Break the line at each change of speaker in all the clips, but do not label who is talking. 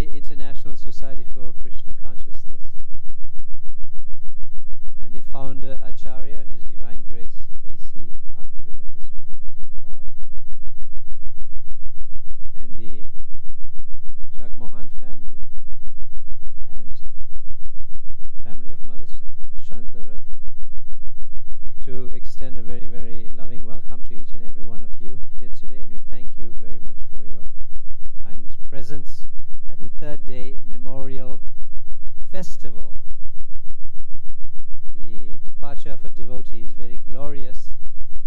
the International Society for Krishna Consciousness, and the founder Acharya, His Divine Grace, A.C. Bhaktivedanta Swami Prabhupada, and the Jagmohan family, and family of Mother Shanta Rati, to extend a very, very loving welcome to each and every one of you here today, and we thank you very much for your kind presence at the third day memorial festival. The departure of a devotee is very glorious,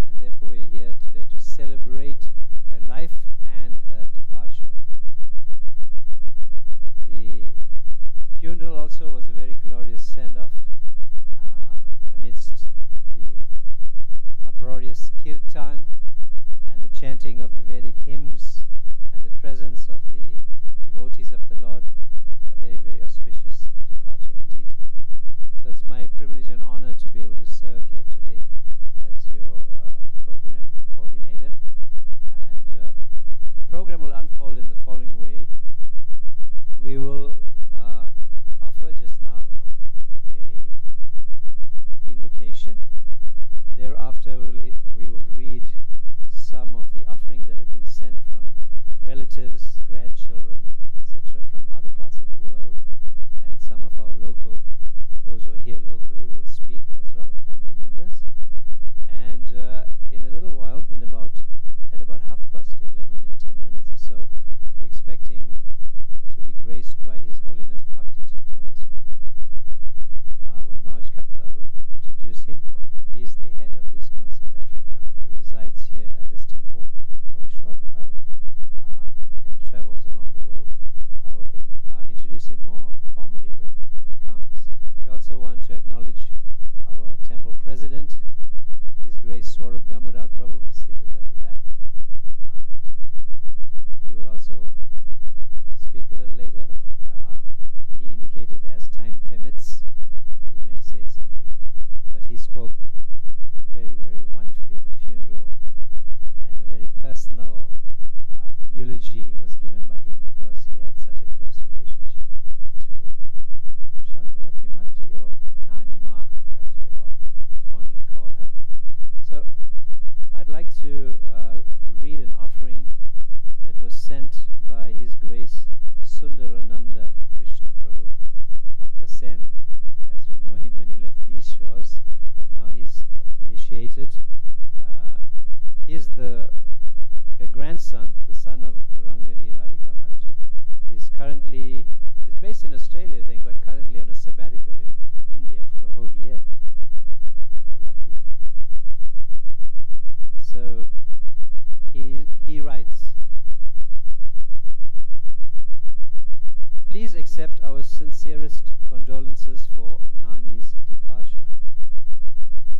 and therefore we are here today to celebrate her life and her departure. The funeral also was a very glorious send-off amidst the uproarious kirtan and the chanting of the Vedic hymns and the presence of the devotees of the Lord. A very, very auspicious departure indeed. So it's my privilege and honor to be able to serve here today as your program coordinator. And the program will unfold in the following way. We will offer just now a invocation. Thereafter we will read some of the offerings that have been sent from relatives, grandchildren, etc. from other parts of the world, and some of our local, those who are here locally will speak as well, family members. And in a little while, at about 11:30, in 10 minutes or so, we're expecting to be graced by His Holiness Bhakti Chaitanya Swami. When Maharaj comes, I will introduce him. He is the head of ISKCON South Africa. He resides here at this temple for a short while and travels around the world. I will introduce him more formally when he comes. We also want to acknowledge our temple president, His Grace Swarup Damodar Prabhu, who is seated at the back. And he will also speak a little later. He indicated as time permits, he may say something. But he spoke very, very wonderfully at the funeral, and a very personal eulogy was given by him because he had such a close relationship to Shantarati Mataji, or Nani Ma, as we all fondly call her. So I'd like to read an offering that was sent by His Grace Sundarananda Krishna Prabhu, Bhakta Sen, as we know him when he left these shores, but now he's initiated. He is the grandson, the son of Rangani Radhika Mataji. He's based in Australia, I think, but currently on a sabbatical in India for a whole year. How lucky. So he writes, "Please accept our sincerest condolences for Nani's departure.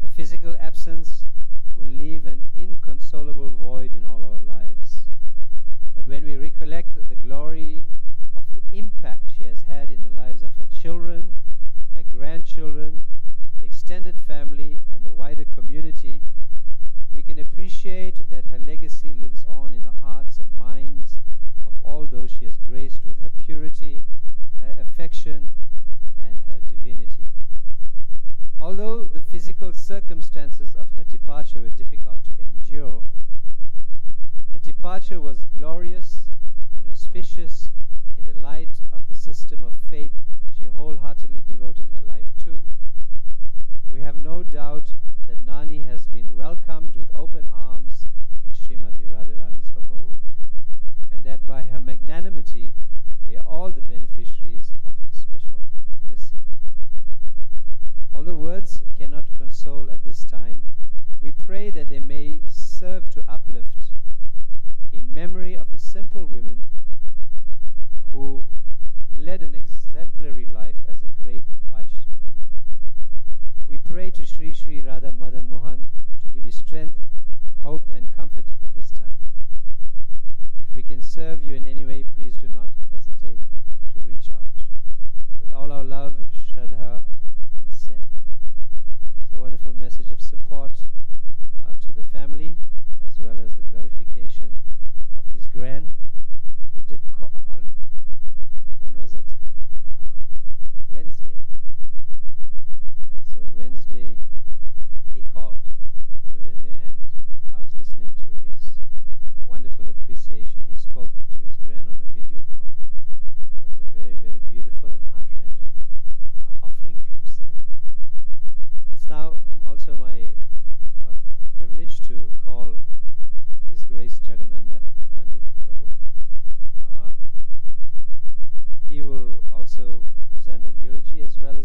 Her physical absence will leave an inconsolable void in all our lives. But when we recollect the glory of the impact she has had in the lives of her children, her grandchildren, the extended family, and the wider community, we can appreciate that her legacy lives on in the hearts and minds of all those she has graced with her purity, her affection, and her divinity. Although the physical circumstances of her departure were difficult to endure, her departure was glorious and auspicious in the light of the system of faith she wholeheartedly devoted her life to. We have no doubt that Nani has been welcomed with open arms in Srimati Radharani's abode, and that by her magnanimity we are all the beneficiaries of her special mercy. Although words cannot console at this time, we pray that they may serve to uplift in memory of a simple woman who led an exemplary life as a great Vaishnavi. We pray to Sri Sri Radha Madan Mohan to give you strength, hope and comfort at this time. If we can serve you in any way, please do not hesitate to reach out. With all our love, Shraddha and Sen." It's a wonderful message of support to the family, as well as the glorification of his grand. He did when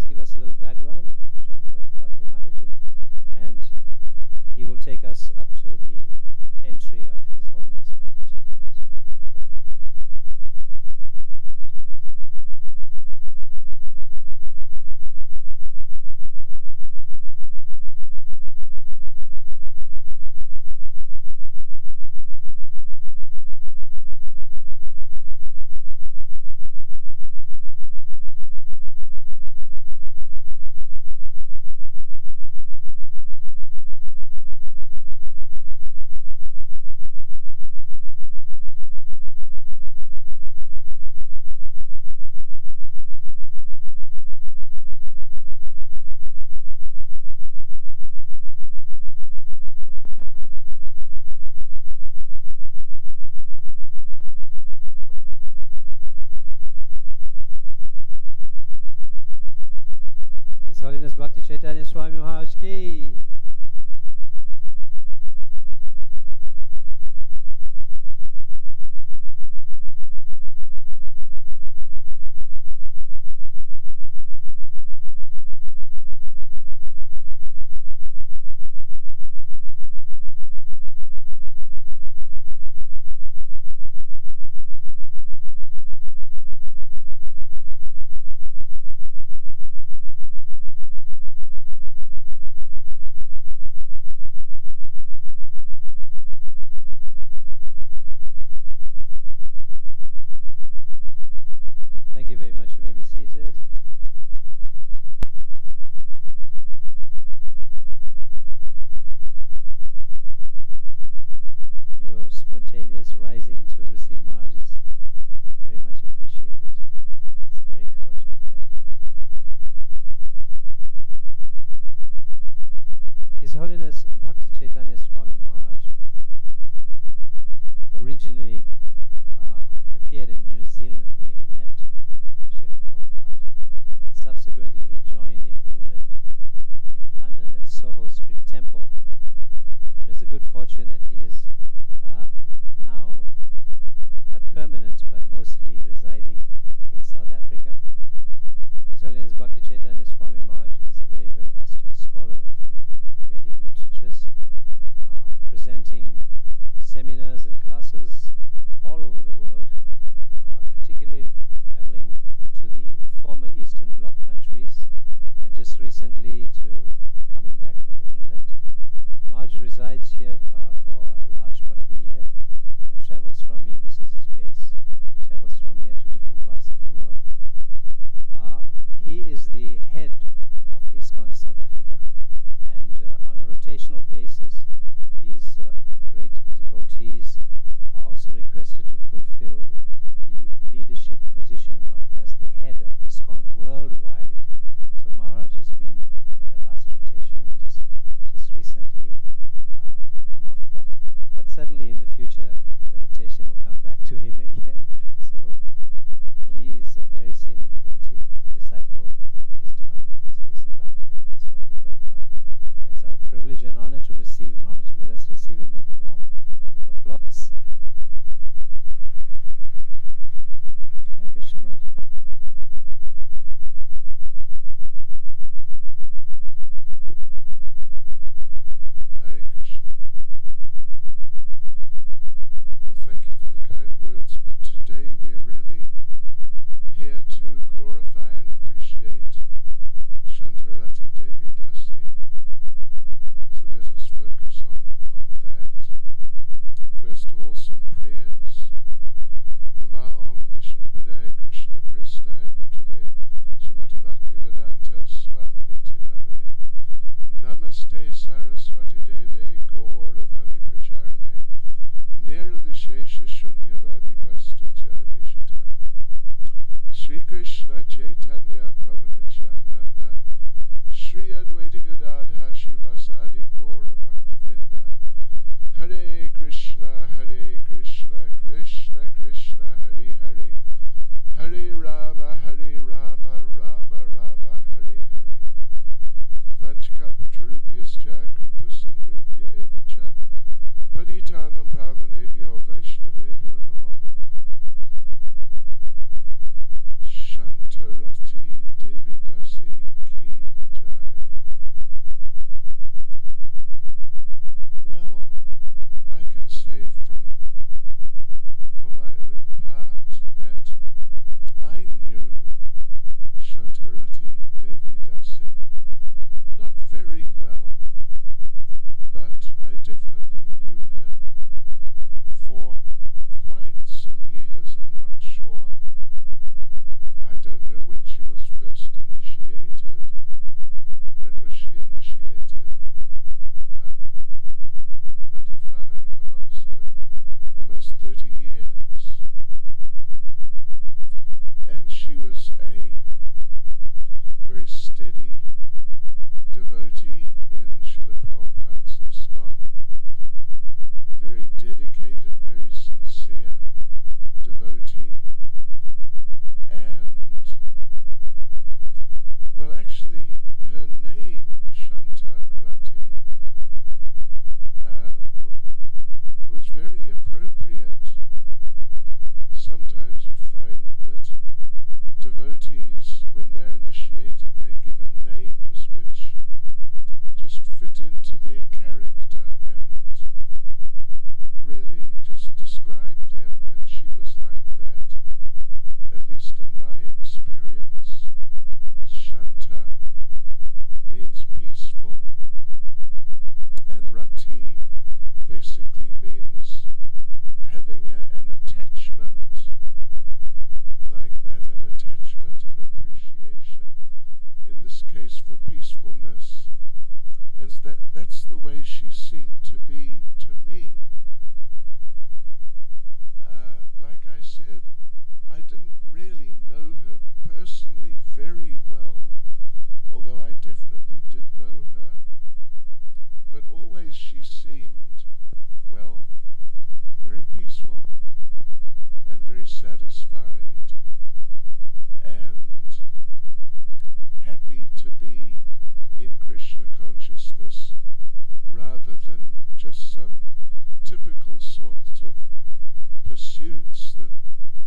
just give us a little background of Shanta Rati Mataji, and he will take us up to the entry of His Holiness Bhakti Chaitanya Swami. Would you like to His Holiness Bhakti Chaitanya Swami Maharaj ki. Thank you very much. You may be seated. Your spontaneous rising to receive Maharaj is very much appreciated. It's very cultured. Thank you. His Holiness Bhakti Chaitanya Swami Maharaj originally appeared in New Zealand, where he met Srila Prabhupada. And subsequently he joined in England, in London at Soho Street Temple. And it was a good fortune that he is now not permanent but mostly residing in South Africa. His Holiness Bhakti Chaitanya Swami Maharaj is a very, very astute scholar of the Vedic literatures, presenting seminars and classes
satisfied and happy to be in Krishna consciousness, rather than just some typical sorts of pursuits that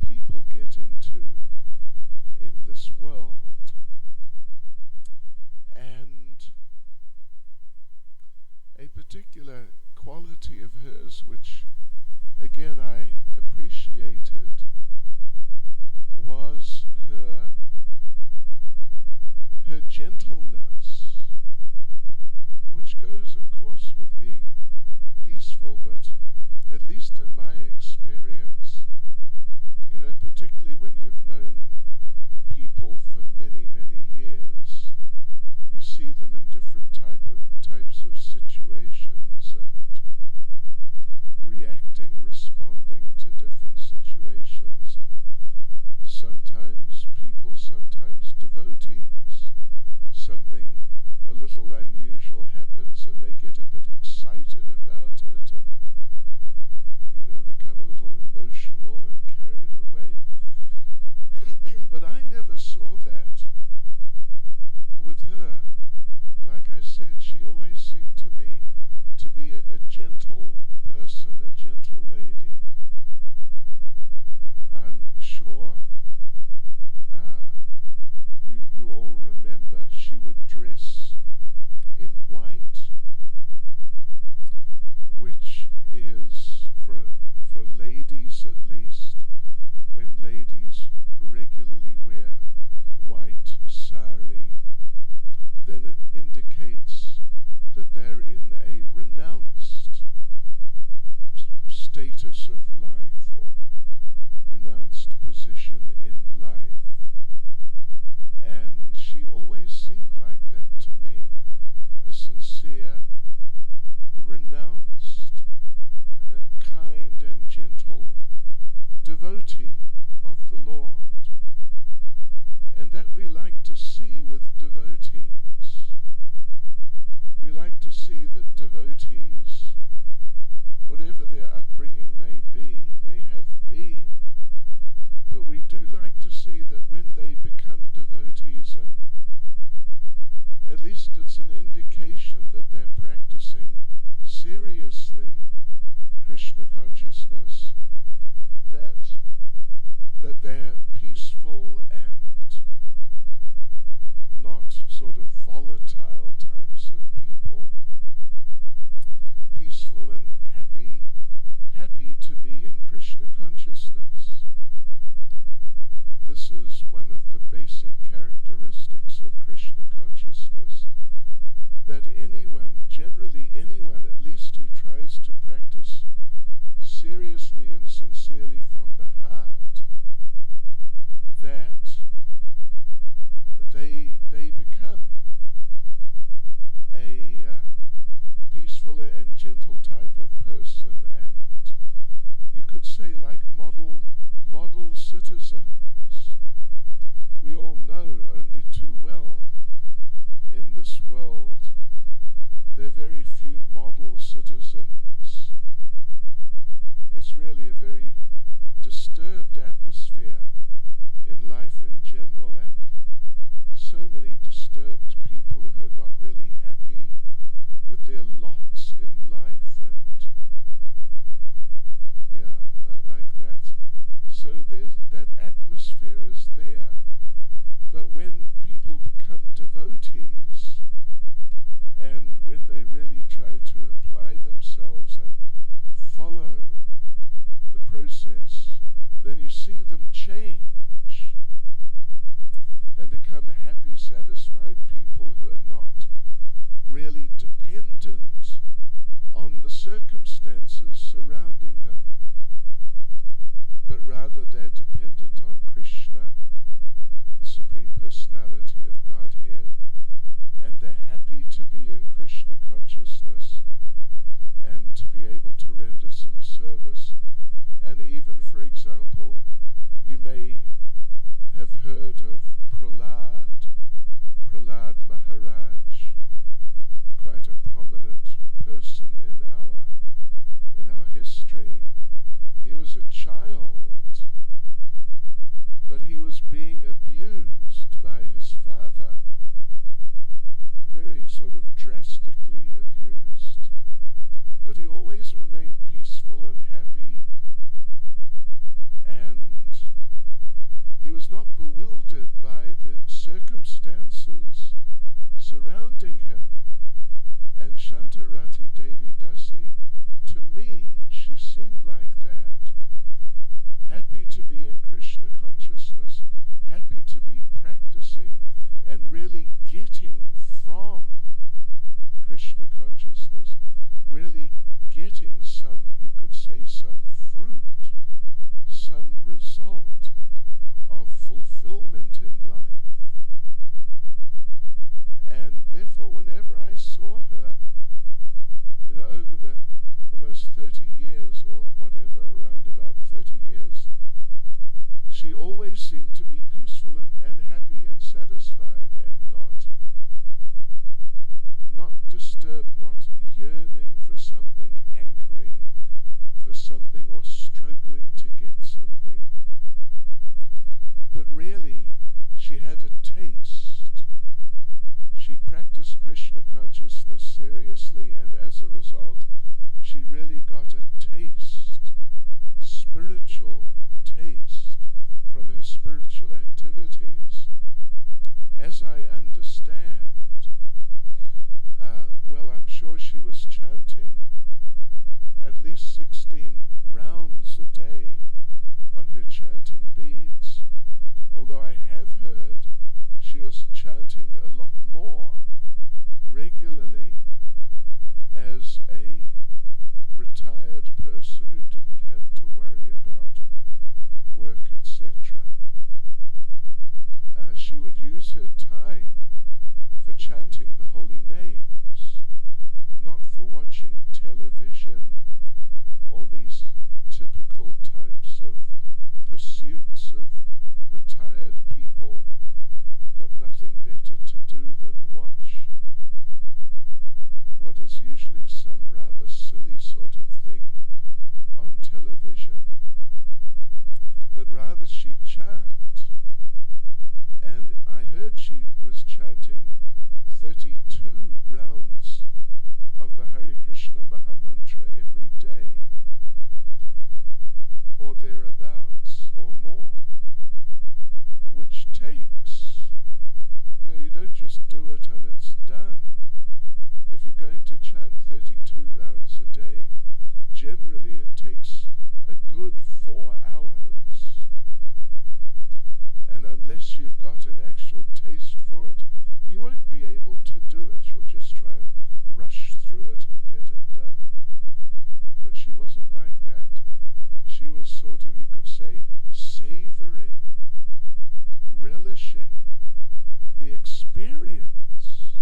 people get into in this world. And a particular quality of hers, which again I appreciated, was her gentleness, which goes, of course, with being peaceful, but at least in my experience, particularly when you've known people for many, many years, you see them in different types of situations and responding to different situations, and sometimes people, sometimes devotees. Something a little unusual happens and they get a bit excited about it and, become a little emotional and carried away. But I never saw that with her. Like I said, she always seemed to me to be a gentle person, a gentle lady. I'm sure you all remember she would dress in white, which is for ladies at least, when ladies regularly wear white sari, then it indicates that they're in a renounced status of life or renounced position in life. And she always seemed like that to me, a sincere, renounced, kind and gentle devotee of the Lord. And that we like to see with devotees. We like to see that devotees, whatever their upbringing may have been, but we do like to see that when they become devotees, and at least it's an indication that they're practicing seriously Krishna consciousness, that they're peaceful and not sort of volatile types of people, peaceful and happy to be in Krishna consciousness. This is one of the basic characteristics of Krishna consciousness, that generally anyone at least who tries to practice seriously and sincerely from the heart, that they become a peaceful and gentle type of person, and you could say like model citizens. We all know only too well in this world there are very few model citizens. It's really a very disturbed atmosphere in life in general, and so many disturbed people who are not really happy with their lots in life, and like that. So that atmosphere is there, but when people become devotees, and when they really try to apply themselves and follow the process, then you see them change and become happy, satisfied people who are not really dependent on the circumstances surrounding them, but rather they're dependent on Krishna, the Supreme Personality of Godhead, and they're happy to be in Krishna consciousness and to be able to render some service. And even, for example, you may have heard of Prahlad Maharaj, quite a prominent person in our history. He was a child being abused by his father, very sort of drastically abused, but he always remained peaceful and happy, and he was not bewildered by the circumstances surrounding him. And Shanta Rati Devi Dasi, to me, she seemed like that. Happy to be in Krishna consciousness, happy to be practicing and really getting from Krishna consciousness, really getting some, you could say, some fruit, some result of fulfillment in life. And therefore, whenever I saw her, you know, over the almost 30 years or whatever, around about 30 years, she always seemed to be peaceful and happy and satisfied and not disturbed, not yearning for something, hankering for something or struggling to get something. But really, she had a taste. She practiced Krishna consciousness seriously, and as a result, she really got a taste, spiritual taste, from her spiritual activities. As I understand, well, I'm sure she was chanting at least 16 rounds a day on her chanting beads, although I have heard she was chanting a lot more regularly as a retired person who didn't have to worry about work, etc. She would use her time for chanting the holy names, not for watching television, all these typical types of pursuits of retired people, got nothing better to do than watch what is usually some rather silly sort of thing on television. But rather she'd chant, and I heard she was chanting 32 rounds of the Hare Krishna Mahamantra every day, or thereabouts, or more, which takes, you don't just do it and it's done. If you're going to chant 32 rounds a day, generally it takes a good 4 hours, and unless you've got an actual taste for it, you won't be able to do it. You'll just try and rush through it and get it done. But she wasn't like that. She was sort of, you could say, savoring, relishing the experience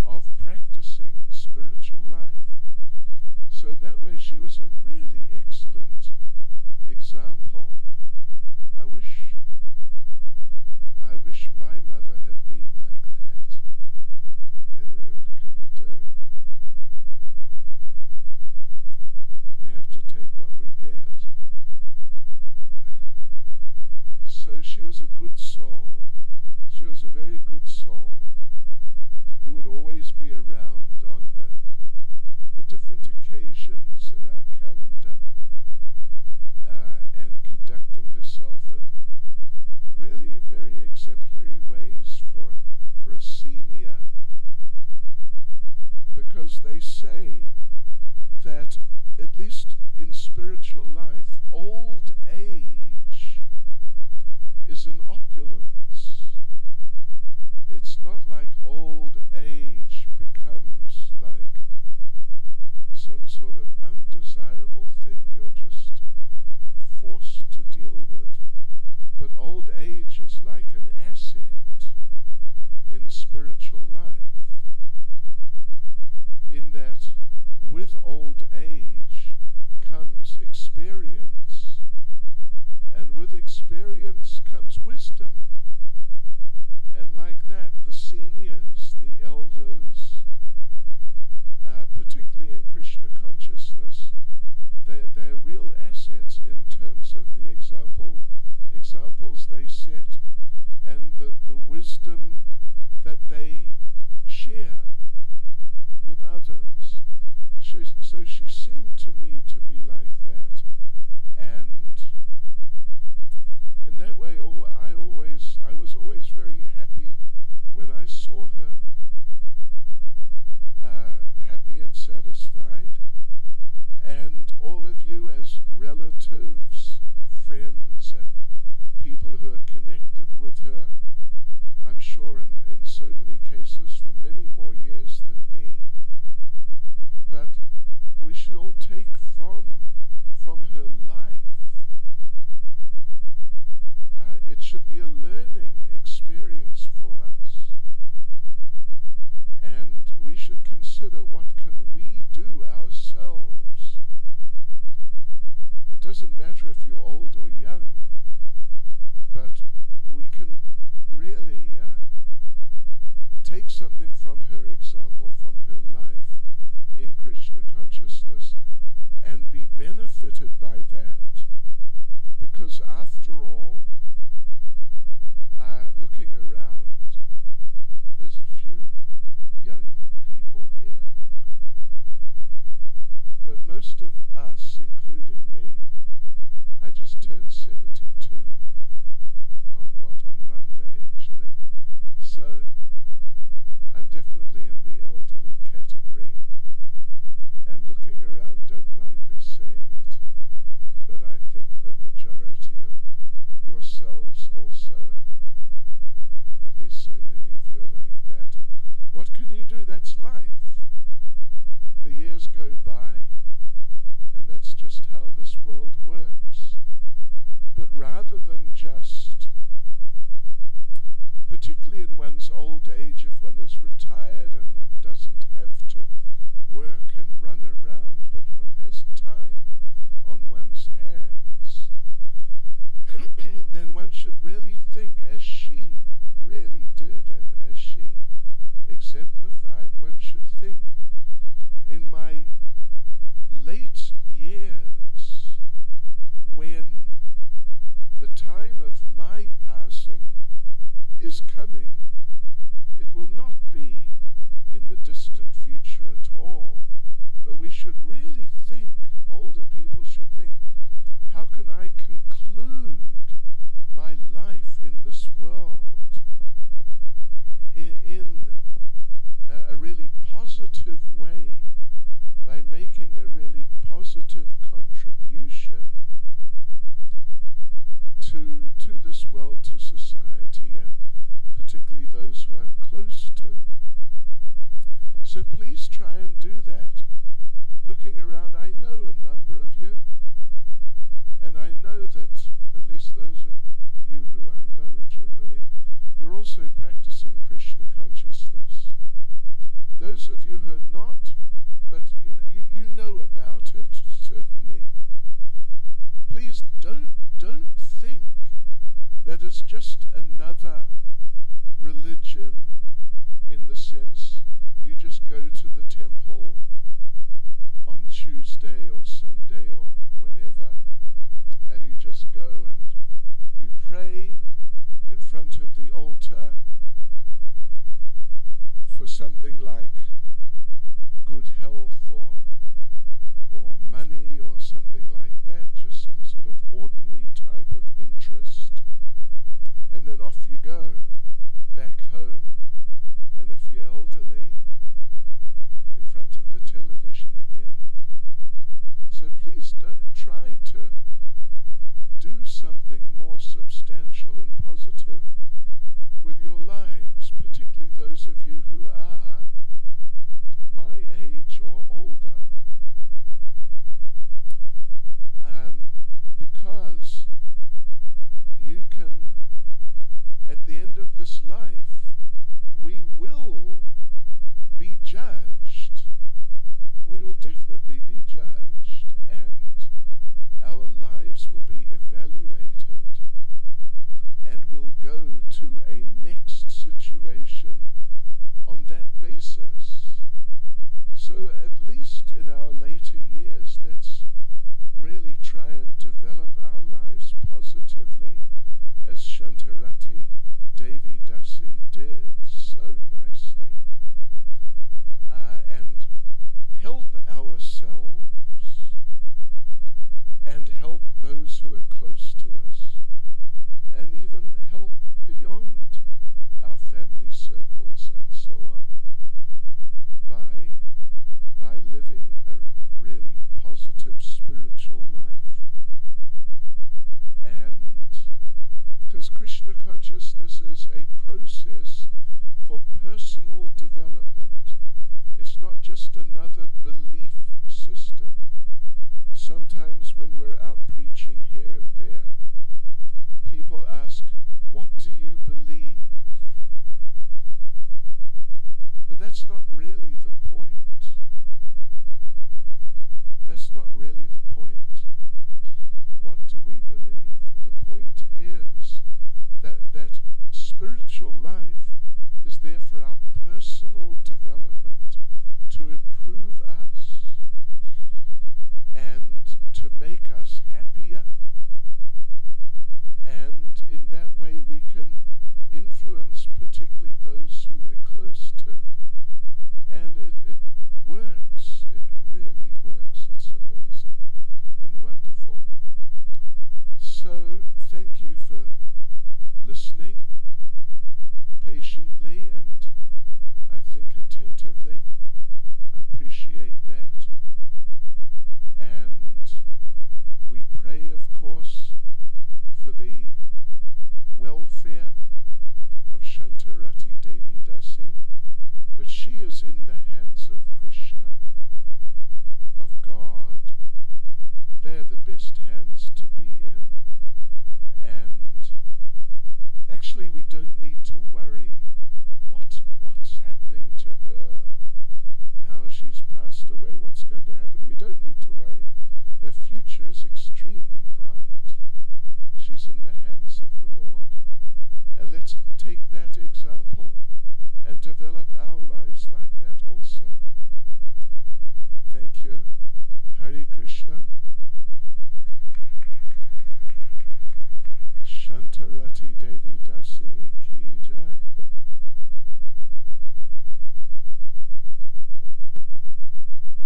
of practicing spiritual life. So that way she was a really excellent example. I wish my mother had been like that. Anyway, what can you do? We have to take what we get. So she was a good soul. She was a very good soul who would always be around on the different occasions in our calendar, and conducting herself in really very exemplary ways for a senior, because they say that, at least in spiritual life, old age is an opulence. It's not like old age becomes like some sort of undesirable thing you're just forced to deal with. But old age is like an asset in spiritual life, in that with old age comes experience, and with experience comes wisdom. And like that, the seniors, the elders, particularly in Krishna consciousness, they're real assets in terms of the examples they set matter if you're old or young, but we can really take something from her example, from her life in Krishna consciousness, and be benefited by that. Because after all, looking around, there's a few young people here, but most of us, including me, I just turned 72 on Monday actually, so I'm definitely in the elderly category, and looking around, don't mind me saying it, but I think the majority of yourselves also, at least so many of you are like that. And what can you do? That's life. The years go by, and that's just how this world works. But rather than just, particularly in one's old age, if one is retired and one doesn't have to work and run around, but one has time on one's hands, then one should really think, as she really did and as she exemplified, one should think, in my late years, when the time of my passing is coming, it will not be in the distant future at all, but we should really think, older people should think, how can I conclude my life in this world in a really positive way, by making a really positive contribution to this world, to society, and particularly those who I'm close to. So please try and do that. Looking around, I know a number of you, and I know that at least those of you who I know generally, you're also practicing Krishna consciousness. Those of you who are not, but you know about it, certainly, please don't think that it's just another religion in the sense you just go to the temple on Tuesday or Sunday or whenever, and you just go and you pray in front of the altar for something like good health or money or something like that, just some sort of ordinary type of interest, and then off you go back home, and if you're elderly, in front of the television again. So please try to do something more substantial and positive with your lives, particularly those of you who are my age or older. Because you can, at the end of this life, we will be judged. We will definitely be judged, and our lives will be evaluated, and we'll go to a next situation on that basis. So at least in our later years, let's really try and develop our lives positively, as Rati, Devi, Dasi did so nicely, and help ourselves and help those who are close to us, and even help beyond our family circles and so on, by living a really positive spiritual life. And because Krishna consciousness is a process for personal development, it's not just another belief system. Sometimes when we're out preaching here and there, people ask, what do you believe? But that's not really the point. That's not really the point. What thank you for listening patiently and I think attentively. I appreciate that. And we pray, of course, for the welfare of Rati Devi Dasi, but she is in the hands of Krishna, of God. They're the best hands to be in. And actually we don't need to worry what's happening to her. Now she's passed away, what's going to happen? We don't need to worry. Her future is extremely bright. She's in the hands of the Lord. And let's take that example and develop our lives like that also. Thank you. Hare Krishna. Rati Devi Dasi ki jai.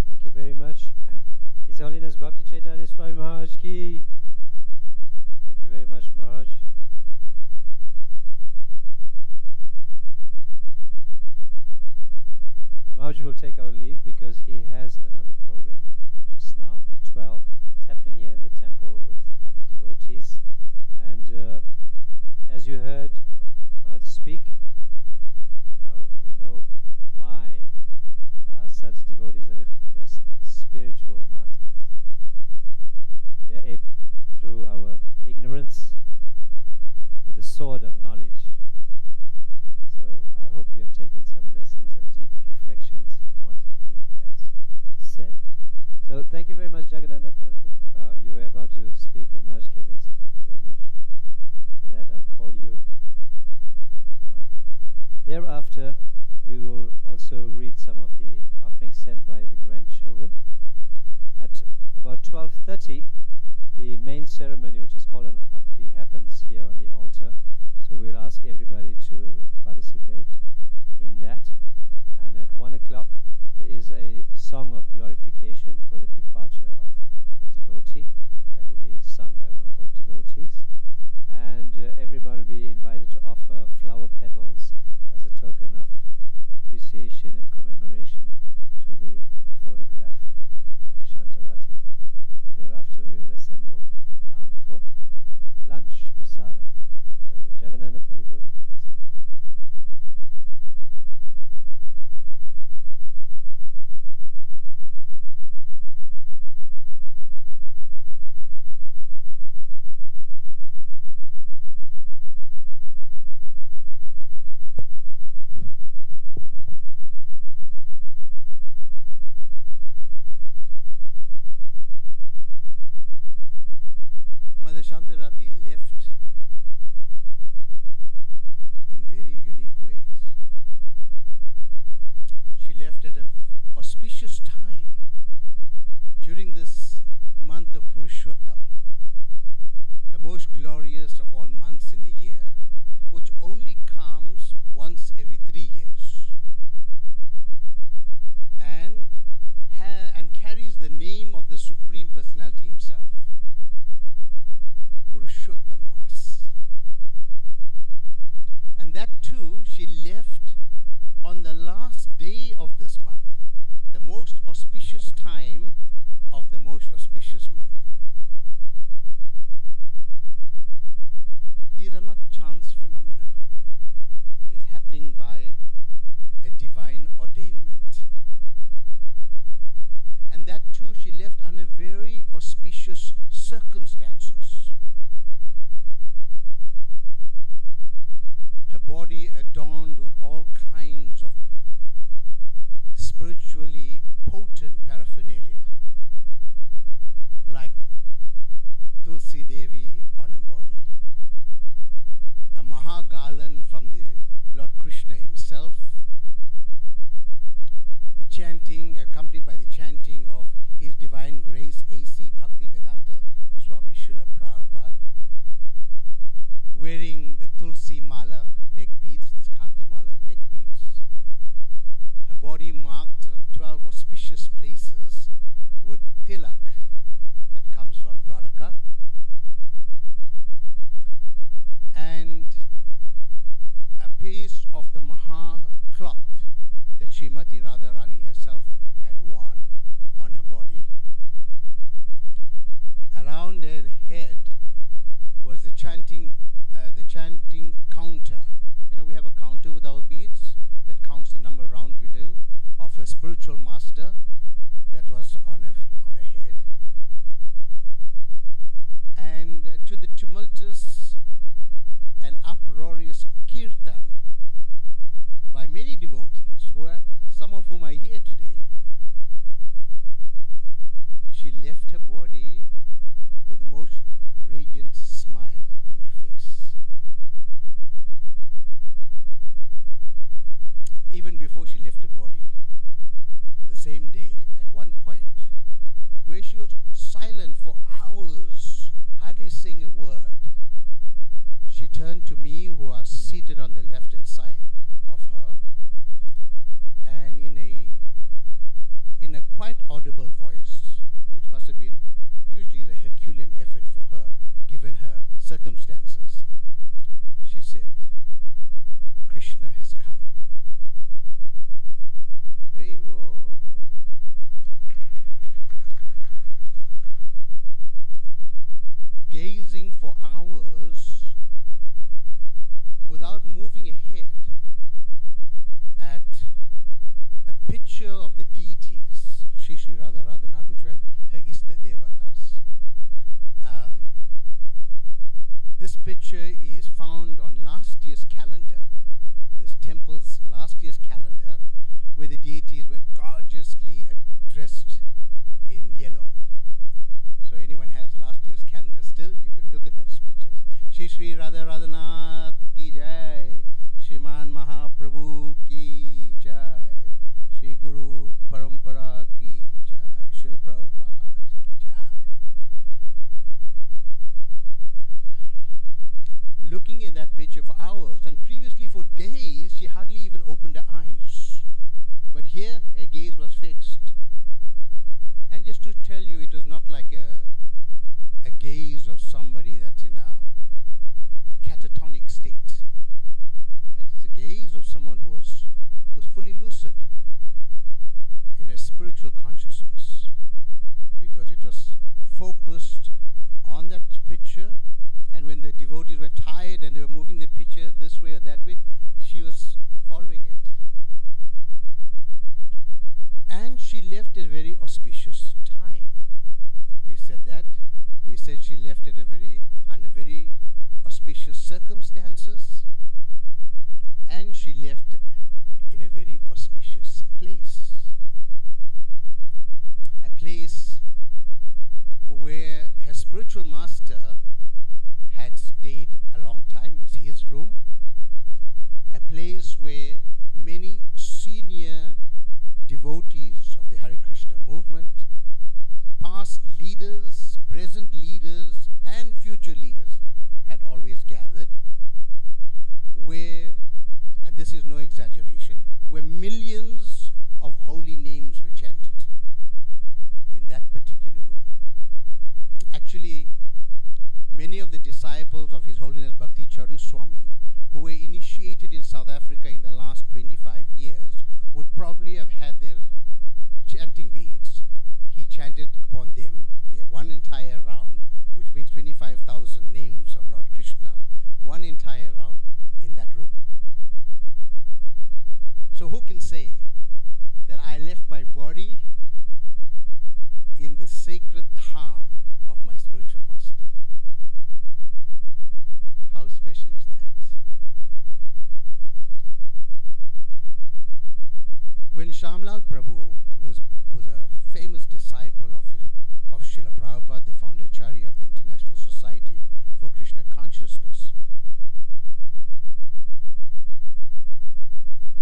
Thank you very much. His Holiness Bhakti Chaitanya Swami Maharaj ki. Thank you very much, Maharaj. Maharaj will take our leave because he has another program just now at 12. It's happening here in the temple with other devotees. And as you heard Maharaj speak, now we know why such devotees are just spiritual masters. They are able, through our ignorance, with the sword of knowledge. So I hope you have taken some lessons and deep reflections from what he has said. So thank you very much, Jagannatha. You were about to speak when Maharaj came in, so thank you very much. For that, I'll call you. Thereafter, we will also read some of the offerings sent by the grandchildren. At about 12:30, the main ceremony, which is called an arti, happens here on the altar. So we'll ask everybody to participate in that. And at 1 o'clock, there is a song of glorification for the departure of a devotee. That will be sung by one of our devotees. And everybody will be invited to offer flower petals as a token of appreciation and commemoration to the photograph of Rati. Thereafter we will assemble down for lunch, prasadam. So Jagannatha Prabhu, please come.
Mother Rati left in very unique ways. She left at an auspicious time during this month of Purushottam, the most glorious of all months in the year, which only comes once every 3 years and carries the name of the Supreme Personality himself, Purushottam Mas. And that too, she left on the last day of this month, the most auspicious time of the most auspicious month. These are not chance phenomena. It is happening by a divine ordainment. And that too, she left under very auspicious circumstances. Her body adorned with all kinds of spiritually potent paraphernalia, like Tulsi Devi on her body, a Mahagalan from the Lord Krishna himself, the chanting, accompanied by the chanting of His Divine Grace, A.C. Bhaktivedanta Swami Srila Prabhupada, wearing the Tulsi Mala neck beads, this Kanti Mala neck beads, her body marked on 12 auspicious places with tilak that comes from Dwaraka, commences an uproarious kirtan by many devotees, some of whom are here today. She left her body with the most radiant smile on her face. Even before she left her body, the same day, at one point, where she was silent for hours, hardly saying a word, she turned to me, who was seated on the left-hand side of her, and in a quite audible voice, which must have been usually the Herculean effort for her, given her circumstances, she said, "Krishna has come." Very well. Gazing for hours without moving ahead at a picture of the deities, Shri Shri Radha Radhanath, which were her Ista Devatas. This picture is found on last year's calendar, this temple's last year's calendar, where the deities were gorgeously dressed in yellow. So anyone has last year's calendar still, you can look at those pictures. Shri Shri Radha Radhanath ki jai, Shriman Mahaprabhu ki jai, Shri Guru Parampara ki jai, Srila Prabhupada ki jai. Looking at that picture for hours, and previously for days, she hardly even opened her eyes. But here, her gaze was fixed. And just to tell you, it was not like a gaze of somebody that's in a catatonic state. Right? It's a gaze of someone who's fully lucid in a spiritual consciousness, because it was focused on that picture, and when the devotees were tired and they were moving the picture this way or that way, she was following it. And she left at a very auspicious time. We said that. We said she left at under very auspicious circumstances, and she left in a very auspicious place. A place where her spiritual master had stayed a long time. It's his room. A place where many senior devotees of the Hare Krishna movement, past leaders, present leaders, and future leaders had always gathered, where, and this is no exaggeration, where millions of holy names were chanted in that particular room. Actually, many of the disciples of His Holiness Bhakti Charu Swami, who were initiated in South Africa in the last 25 years, would probably have had their chanting beads. He chanted upon them their one entire round, which means 25,000 names of Lord Krishna, one entire round in that room. So who can say that I left my body in the sacred dham of my spiritual master? How special is that? When Shamlal Prabhu was a famous disciple of Srila Prabhupada, the founder Acharya of the International Society for Krishna Consciousness,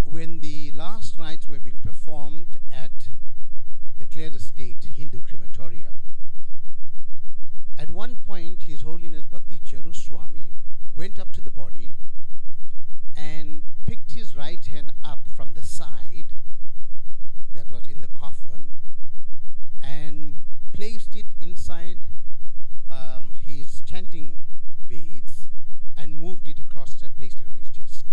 when the last rites were being performed at the Clear Estate Hindu crematorium, at one point His Holiness Bhakti Charu Swami went up to the body and picked his right hand up from the side that was in the coffin and placed it inside his chanting beads and moved it across and placed it on his chest.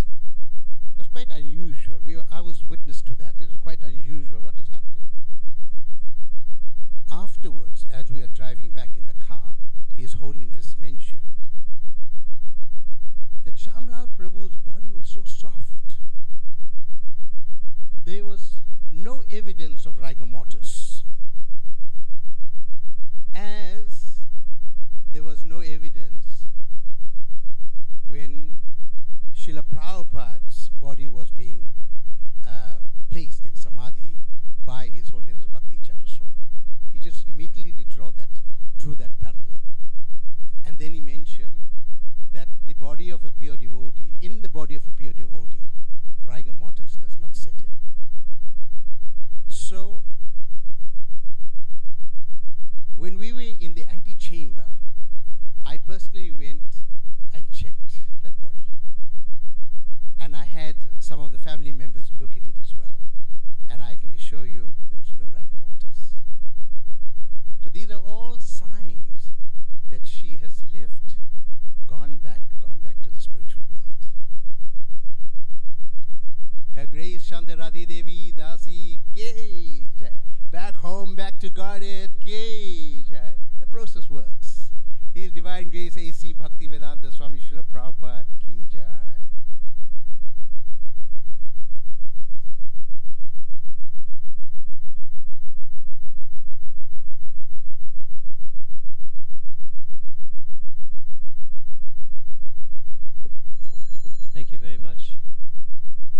It was quite unusual. I was witness to that. It was quite unusual what was happening. Afterwards, as we are driving back in the car, His Holiness mentioned that tradition that the body of a pure devotee, in the body of a pure devotee, rigor mortis does not set in. So, when we were in the antechamber, I personally went and checked that body. And I had some of the family members look at it as well. And I can assure you there was no rigor mortis. So these are all signs that she has left, gone back to the spiritual world. Her Grace Shanta Rati Devi Dasi K. Back home, back to Godhead K. The process works. His Divine Grace A.C. Bhaktivedanta Swami Srila Prabhupada Ki Jai.
Thank you very much,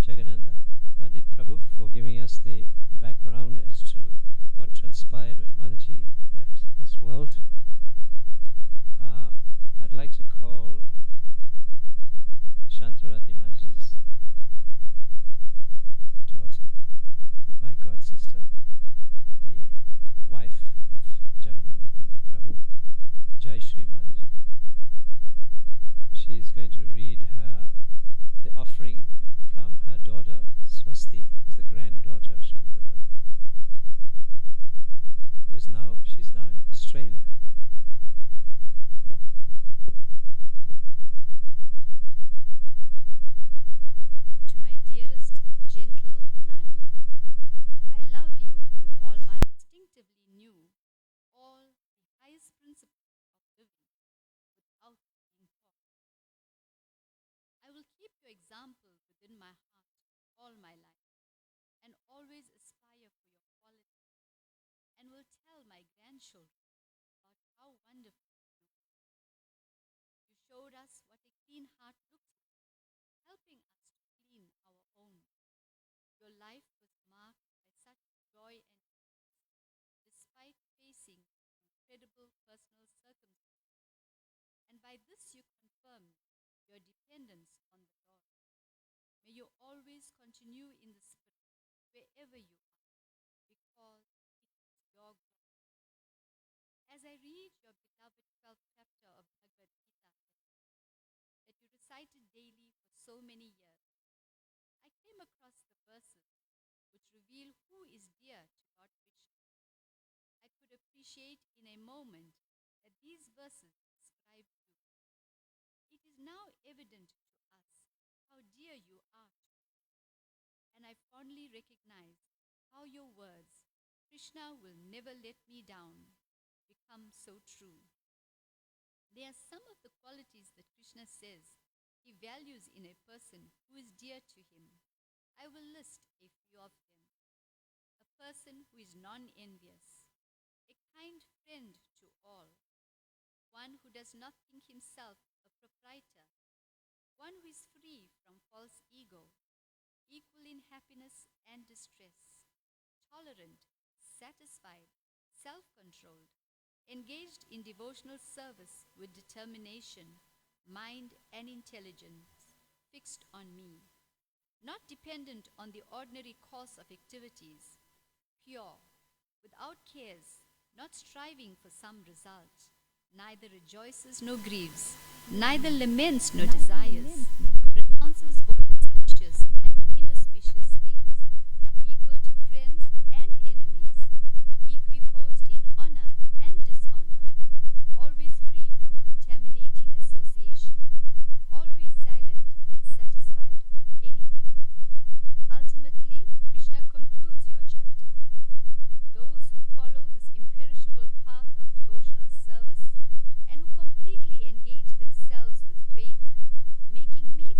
Jagannatha Pandit Prabhu, for giving us the background as to what transpired when Mataji left this world. I'd like to call Shantarati Mataji's daughter, my god sister, the wife of Jagannatha Pandit Prabhu, Jai Shri Mataji. She is going to read the offering from her daughter Swasti, who's the granddaughter of Shantavati, she's now in Australia.
To my dearest, gentle Nani, I love you with all my instinctively knew all the highest principles of living without being taught. I will keep your example within my heart all my life and always aspire for your quality, and will tell my grandchildren about how wonderful you are. You showed us what a clean heart looked like, helping us to clean our own. Your life was marked by such joy and peace, despite facing incredible personal circumstances. And by this you confirmed your dependence on the Lord. May you always continue in the Spirit wherever you are, because it is your glory. As I read your beloved 12th chapter of Bhagavad Gita that you recited daily for so many years, I came across the verses which reveal who is dear to Lord Krishna. I could appreciate in a moment that these verses describe you. It is now evident to us how dear you are to me, and I fondly recognize how your words, Krishna will never let me down, become so true. They are some of the qualities that Krishna says he values in a person who is dear to him. I will list a few of them. A person who is non-envious, a kind friend to all, one who does not think himself a proprietor, one who is free from false ego, equal in happiness and distress, tolerant, satisfied, self-controlled, engaged in devotional service with determination, mind and intelligence, fixed on me, not dependent on the ordinary course of activities, pure, without cares, not striving for some result, neither rejoices nor grieves, neither laments nor desires, renounces both auspicious and inauspicious things, equal to friends and enemies, equiposed in honor and dishonor, always free from contaminating association, always silent and satisfied with anything. Ultimately, Krishna concludes your chapter. Those who follow this imperishable path of devotional service and who completely engage themselves with faith, making me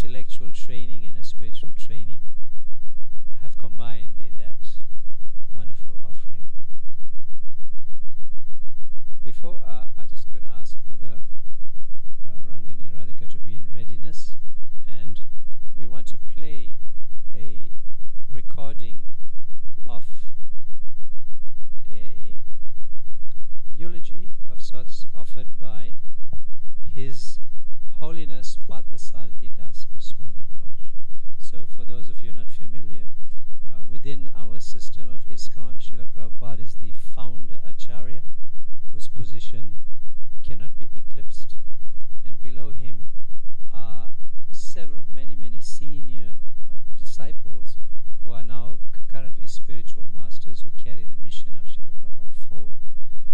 intellectual training and a spiritual training have combined in that wonderful offering. Before, I'm just going to ask Mother Rangani Radhika to be in readiness, and we want to play a recording of a eulogy of sorts offered by His Holiness Parthasarathi Das Goswami Maharaj. So for those of you not familiar, within our system of ISKCON, Srila Prabhupada is the founder Acharya, whose position cannot be eclipsed, and below him are many senior disciples who are now currently spiritual masters who carry the mission of Srila Prabhupada forward.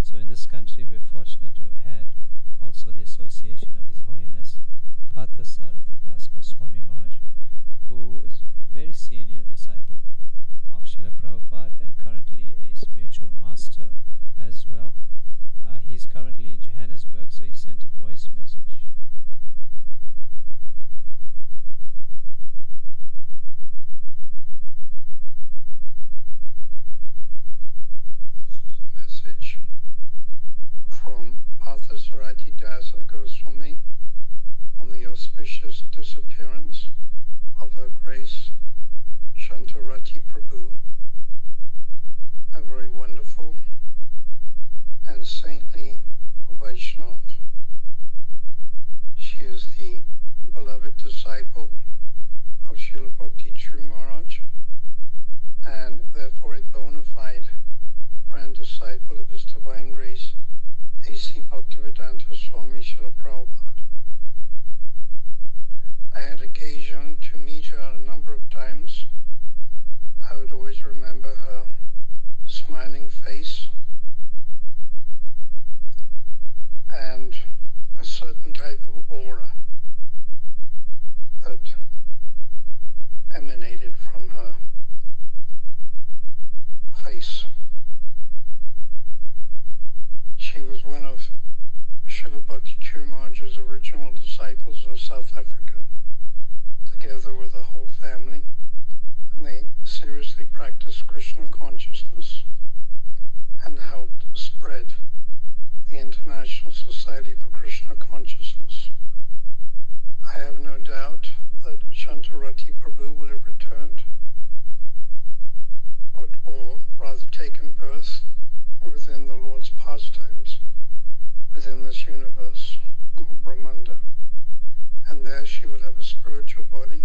So in this country we're fortunate to have had also the association of His Holiness Parthasarathi Das Goswami Maharaj, who is a very senior disciple of Srila Prabhupada and currently a spiritual master as well. He's currently in Johannesburg, so he sent a voice message.
This is a message from Parthasarathi Das Goswami on the auspicious disappearance of Her Grace Shantarati Prabhu, a very wonderful and saintly Vaishnava. She is the beloved disciple of Srila Bhakti True Maharaj and therefore a bona fide grand disciple of His Divine Grace A.C. Bhaktivedanta Swami Srila Prabhupada. I had occasion to meet her a number of times. I would always remember her smiling face and a certain type of aura that emanated from her face. She was one of Srila Bhakti True Maharaj's original disciples in South Africa, together with the whole family, and they seriously practiced Krishna consciousness and helped spread the International Society for Krishna Consciousness. I have no doubt that Shantarati Prabhu will have returned, or rather taken birth, within the Lord's pastimes, within this universe, or Brahmanda. And there she will have a spiritual body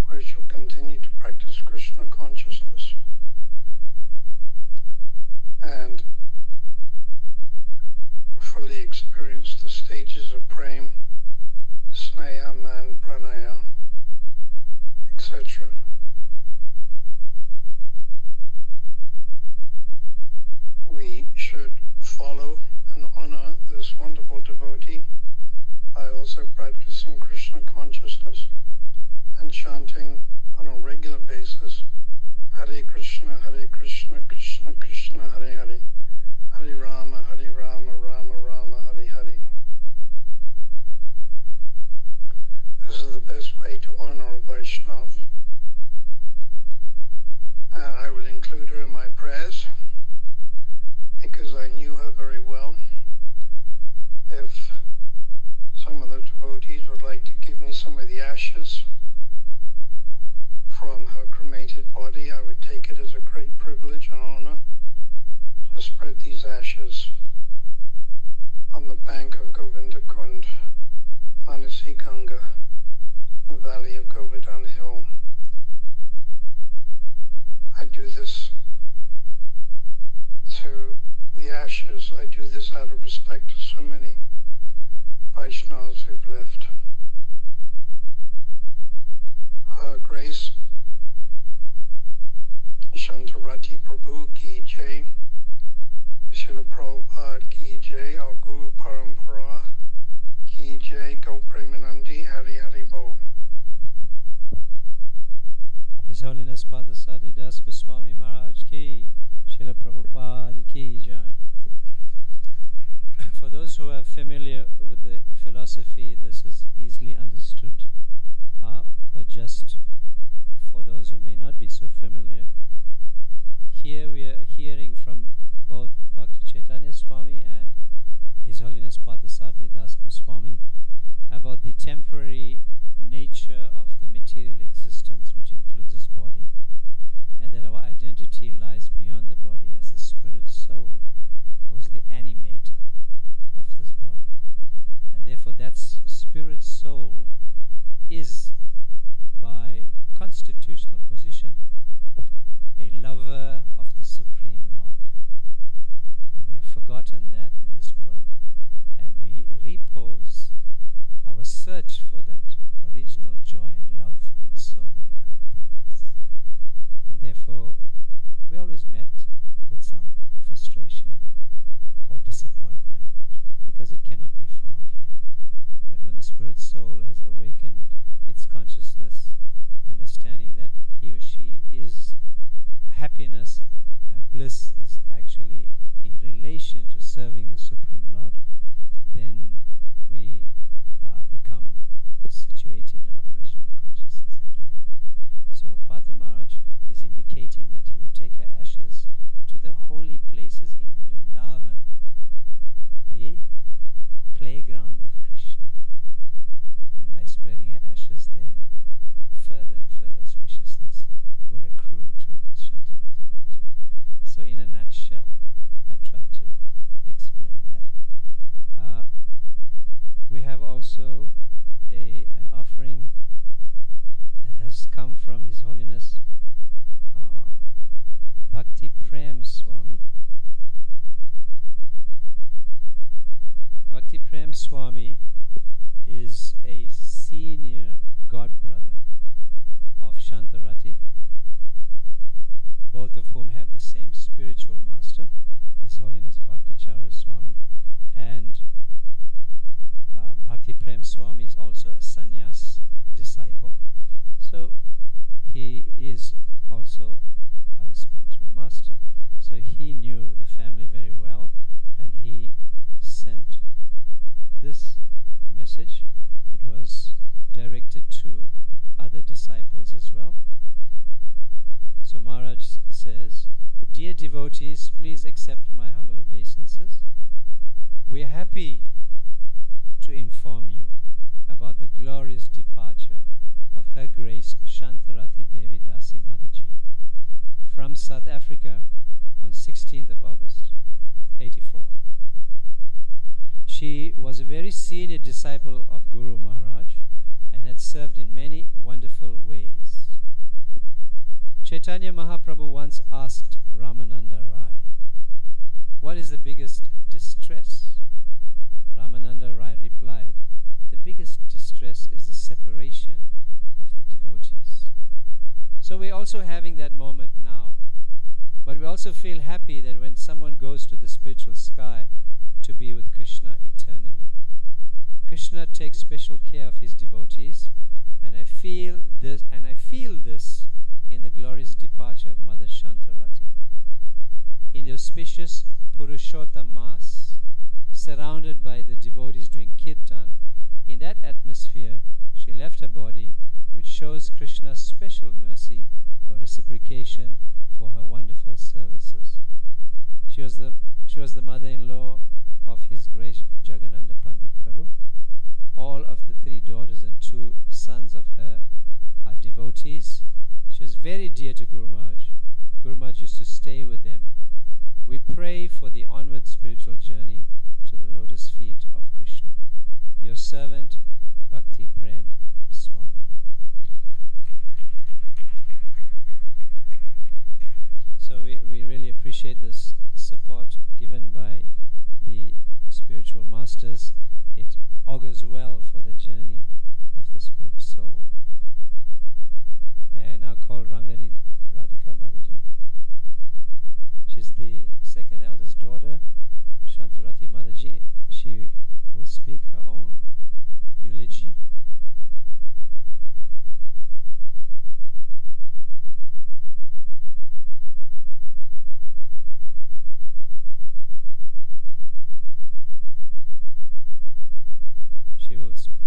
where she'll continue to practice Krishna consciousness. And fully experience the stages of prem, sneha, man, pranaya, etc. We should follow and honor this wonderful devotee by also practicing Krishna consciousness and chanting on a regular basis Hare Krishna, Krishna Krishna, Hare Hare, Hare Rama, Rama Rama, Hare Hare. This is the best way to honor a Vaishnava. I will include her in my prayers because I knew her very well. If some of the devotees would like to give me some of the ashes from her cremated body, I would take it as a great privilege and honor to spread these ashes on the bank of Govinda Kund, Manasi Ganga, the valley of Govardhan Hill. I do this to the ashes. I do this out of respect to so many Vaishnavas who've left. Her Grace Shantarati Prabhu ki jai, Srila Prabhupada ki jai, our Guru Parampara ki jai, Go Premanandi, Hari Hari Bol.
His Holiness Parthasarathi Das Goswami Maharaj ki, Srila Prabhupada ki jai. For those who are familiar with the philosophy, this is easily understood. temporary nature of the material existence, which includes this body, and that our identity lies beyond the body as the spirit soul, who's the animator of this body. And therefore that spirit soul is, by constitutional position, a lover of the Supreme Lord. And we have forgotten that in this world, and we repose our search for that original joy and love in so many other things. And therefore, we always met with some frustration or disappointment because it cannot be found here. But when the spirit soul has awakened its consciousness, understanding that he or she is happiness and bliss is actually in relation to serving the Supreme Lord, then we become situated in our original consciousness again. So Padma Maharaj is indicating that he will take her ashes to the holy places in Vrindavan, the playground of Krishna. And by spreading her ashes there, further and further auspiciousness will accrue to Shantarati Mataji. So in a nutshell, I tried to explain that. We have also an offering that has come from His Holiness Bhakti Prem Swami. Bhakti Prem Swami is a senior godbrother of Shantarati, both of whom have the same spiritual master, His Holiness Bhakti Charu Swami, and Bhakti Prem Swami is also a sannyas disciple. So he is also our spiritual master. So he knew the family very well, and he sent this message. It was directed to other disciples as well. So Maharaj says, "Dear devotees, please accept my humble obeisances. We are happy to inform you about the glorious departure of Her Grace Shantarati Devi Dasi Mataji from South Africa on 16th of August, 84. She was a very senior disciple of Guru Maharaj and had served in many wonderful ways. Chaitanya Mahaprabhu once asked Ramananda Rai, "What is the biggest distress?" Ramananda Rai replied, "The biggest distress is the separation of the devotees." So we're also having that moment now. But we also feel happy that when someone goes to the spiritual sky to be with Krishna eternally. Krishna takes special care of his devotees, and I feel this in the glorious departure of Mother Shantarati. In the auspicious Purushottam Mass, surrounded by the devotees doing kirtan, in that atmosphere she left her body, which shows Krishna's special mercy or reciprocation for her wonderful services. She was the mother-in-law of His Grace Jagannatha Pandit Prabhu. All of the 3 daughters and 2 sons of her are devotees. She was very dear to Guru Maharaj. Guru Maharaj used to stay with them. We pray for the onward spiritual journey to the lotus feet of Krishna. Your servant, Bhakti Prem Swami. So we really appreciate this support given by the spiritual masters. It augurs well for the journey of the spirit soul. May I now call Rangani Radhika Mataji. She's the second eldest daughter, Shantarati Mataji. She will speak her own eulogy. She will speak.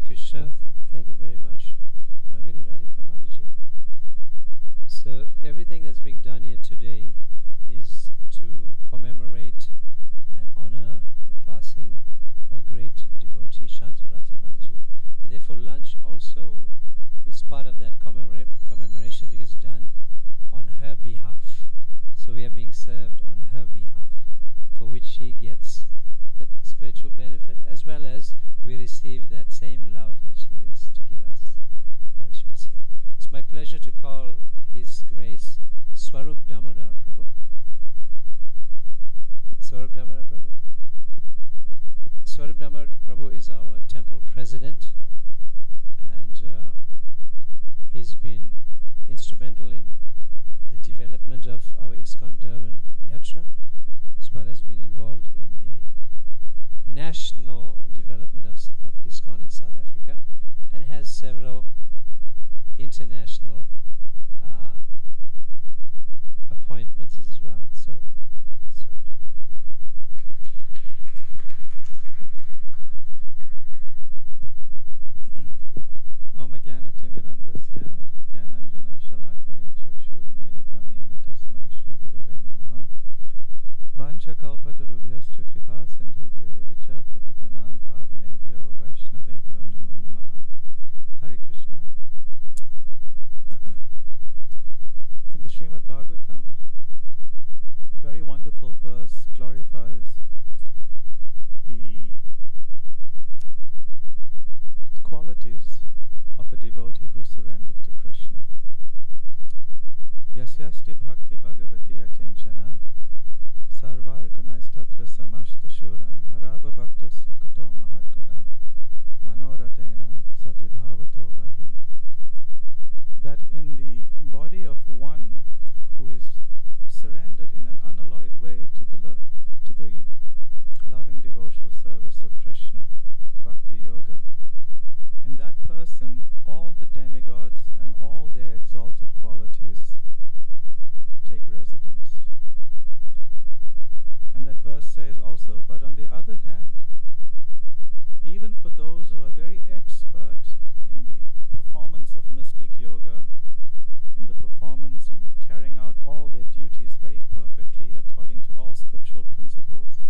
Krishna. Thank you very much, Rangani Radhika Mataji. So everything that's being done here today is to commemorate and honor the passing of our great devotee Shantarati Mataji. And therefore lunch also is part of that commemoration because done on her behalf. So we are being served on her behalf, for which she gets the spiritual benefit as well as we receive that same love that she was to give us while she was here. It's my pleasure to call His Grace Swarup Damodar Prabhu. Swarup Damodar Prabhu. Swarup Damodar Prabhu is our temple president, and he's been instrumental in the development of our ISKCON Durban Yatra, as well as been involved in the national development of ISKCON in South Africa, and has several international appointments as well. So,
Om Jnana-timirandasya Jnananjana Shalakaya Chakshurunmilitam Yena Tasmai Shri Gurave Namaha Vanchakalpatarubhyascha Kripa Sindhubhya Vicha Patitanam Pavanebhyo Vaishnavebhyo Namo Namaha. Hare Krishna. In the Srimad Bhagavatam, very wonderful verse glorifies the qualities of a devotee who surrendered to Krishna. Yasyasti bhakti bhagavati akinchana sarvar gunaistatra samashta shurai harava bhaktasya kuto mahatguna manoratena satidhavato bahi. That in the body of one who is surrendered in an unalloyed way to the loving devotional service of Krishna, Bhakti Yoga, in that person all the demigods and all their exalted qualities take residence. And that verse says also, but on the other hand, even for those who are very expert in the performance of mystic yoga, in the performance in carrying out all their duties very perfectly according to all scriptural principles,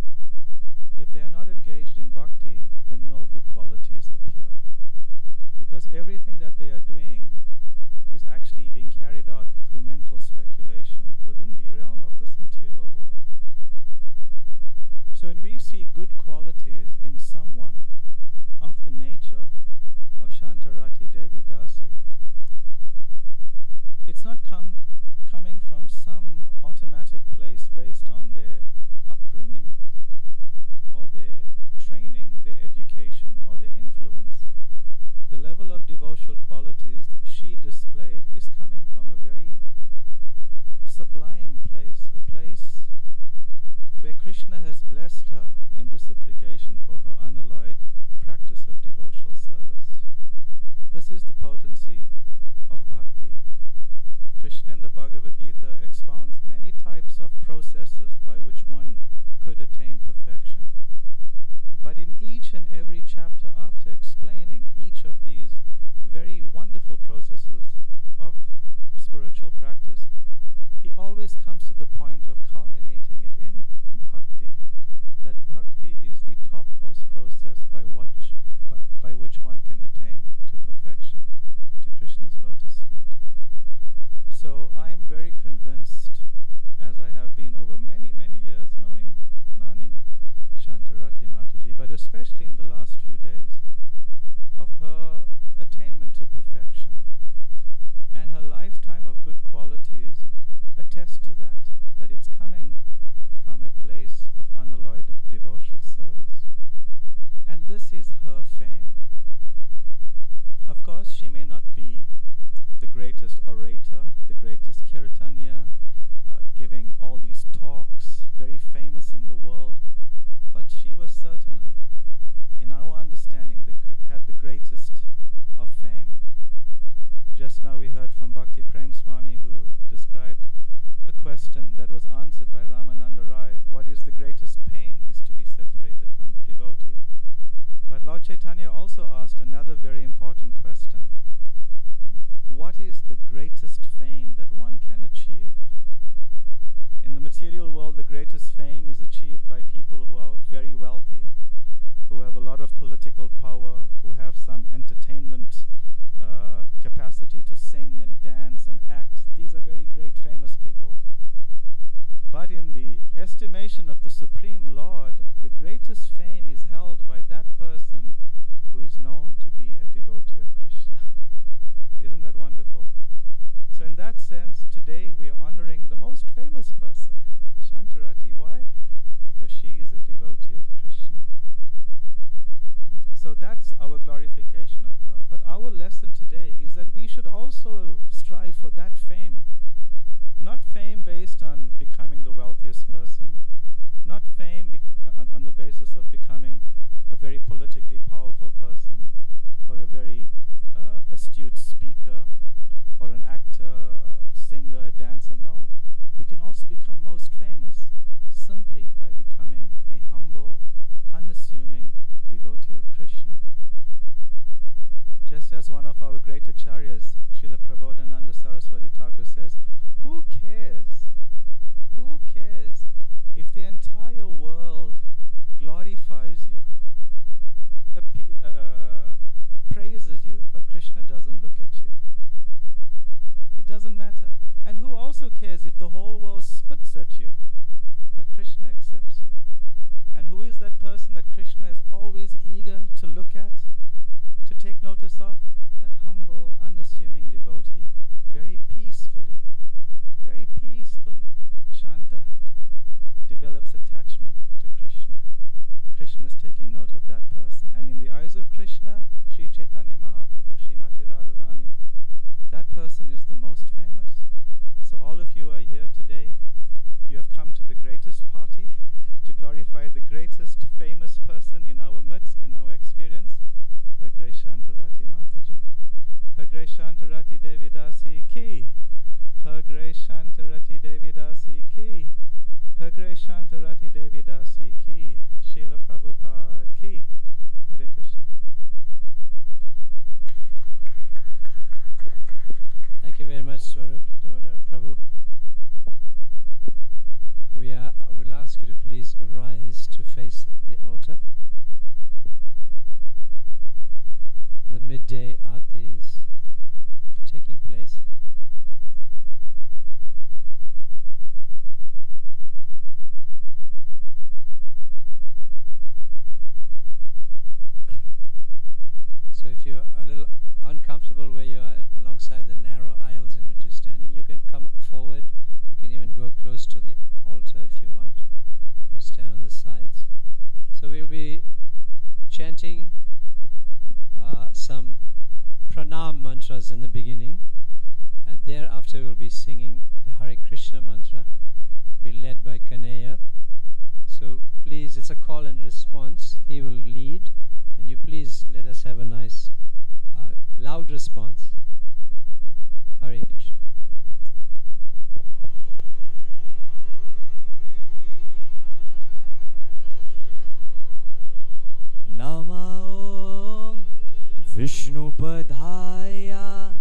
if they are not engaged in bhakti, then no good qualities appear. Because everything that they are doing is actually being carried out through mental speculation within the realm of this material world. So when we see good qualities in someone of the nature of Shantarati Devi Dasi, it's not coming from some automatic place based on their upbringing or their training, their education or their influence. The level of devotional qualities she displayed is coming from a very sublime place, a place where Krishna has blessed her in reciprocation for her unalloyed practice of devotional service. This is the potency of bhakti. Krishna in the Bhagavad Gita expounds many types of processes by which one could attain perfection. But in each and every chapter, after explaining each of these very wonderful processes of spiritual practice, he always comes to the point of culminating it in bhakti. That bhakti is the topmost process by which one can attain to perfection, to Krishna's lotus feet. So I am very convinced, as I have been over many, many years, knowing Nani, Shantarati Mataji, but especially in the last few days, of her attainment to perfection. And her lifetime of good qualities attest to that it's coming from a place of unalloyed devotional service. And this is her fame. Of course, she may not be the greatest orator, the greatest kirtaniya, giving all these talks, very famous in the world, but she was certainly, in our understanding, had the greatest of fame. Just now we heard from Bhakti Prem Swami, who described a question that was answered by Ramananda Rai. What is the greatest pain? Is to be separated from the devotee. But Lord Chaitanya Chaitanya also asked another very important question. What is the greatest fame that one can achieve? In the material world, the greatest fame is achieved by people who are very wealthy, who have a lot of political power, who have some entertainment capacity to sing and dance and act. These are very great, famous people. But in the estimation of the Supreme Lord, the greatest fame is held by that person who is known to be a devotee of Krishna. Isn't that wonderful? So in that sense, today we are honoring the most famous person, Shantarati. Why? Because she is a devotee of Krishna. So that's our glorification of her. But our lesson today is that we should also strive for that fame. Not fame based on becoming the wealthiest person, not fame on the basis of becoming a very politically powerful person, or a very astute speaker, or an actor, a singer, a dancer. No. We can also become most famous simply by becoming a humble, unassuming devotee of Krishna. Just as one of our great acharyas, Srila Prabodhananda Saraswati Thakur says, who cares? Who cares if the entire world glorifies you, praises you, but Krishna doesn't look at you? It doesn't matter. And who also cares if the whole world spits at you, but Krishna accepts you? And who is that person that Krishna is always eager to look at, to take notice of? That humble, unassuming devotee, very peacefully, Shanta, develops attachment to Krishna. Krishna is taking note of that person. And in the eyes of Krishna, Sri Chaitanya Mahaprabhu, Srimati Radharani, that person is the most famous. So all of you are here today. You have come to the greatest party to glorify the greatest famous person in our midst, in our experience, Her Grace Shantarati Mataji. Her Grace Shantarati Devi Dasi ki. Her Grace Shantarati Devi Dasi ki. Her Grace Shantarati Devi Dasi ki. Srila Prabhupada ki. Hare Krishna.
Thank you very much, Swarup Damodar Prabhu. I will ask you to please rise to face the altar. The midday aarti is taking place. So if you're a little uncomfortable where you are alongside the narrow aisles in which you're standing, you can come forward. You can even go close to the altar if you want, or stand on the sides. So we'll be chanting some pranam mantras in the beginning, and thereafter we'll be singing the Hare Krishna mantra, be led by Kanaya. So please, it's a call and response. He will lead, and you please let us have a nice loud response. Hare Krishna.
Namo Vishnu Padhaya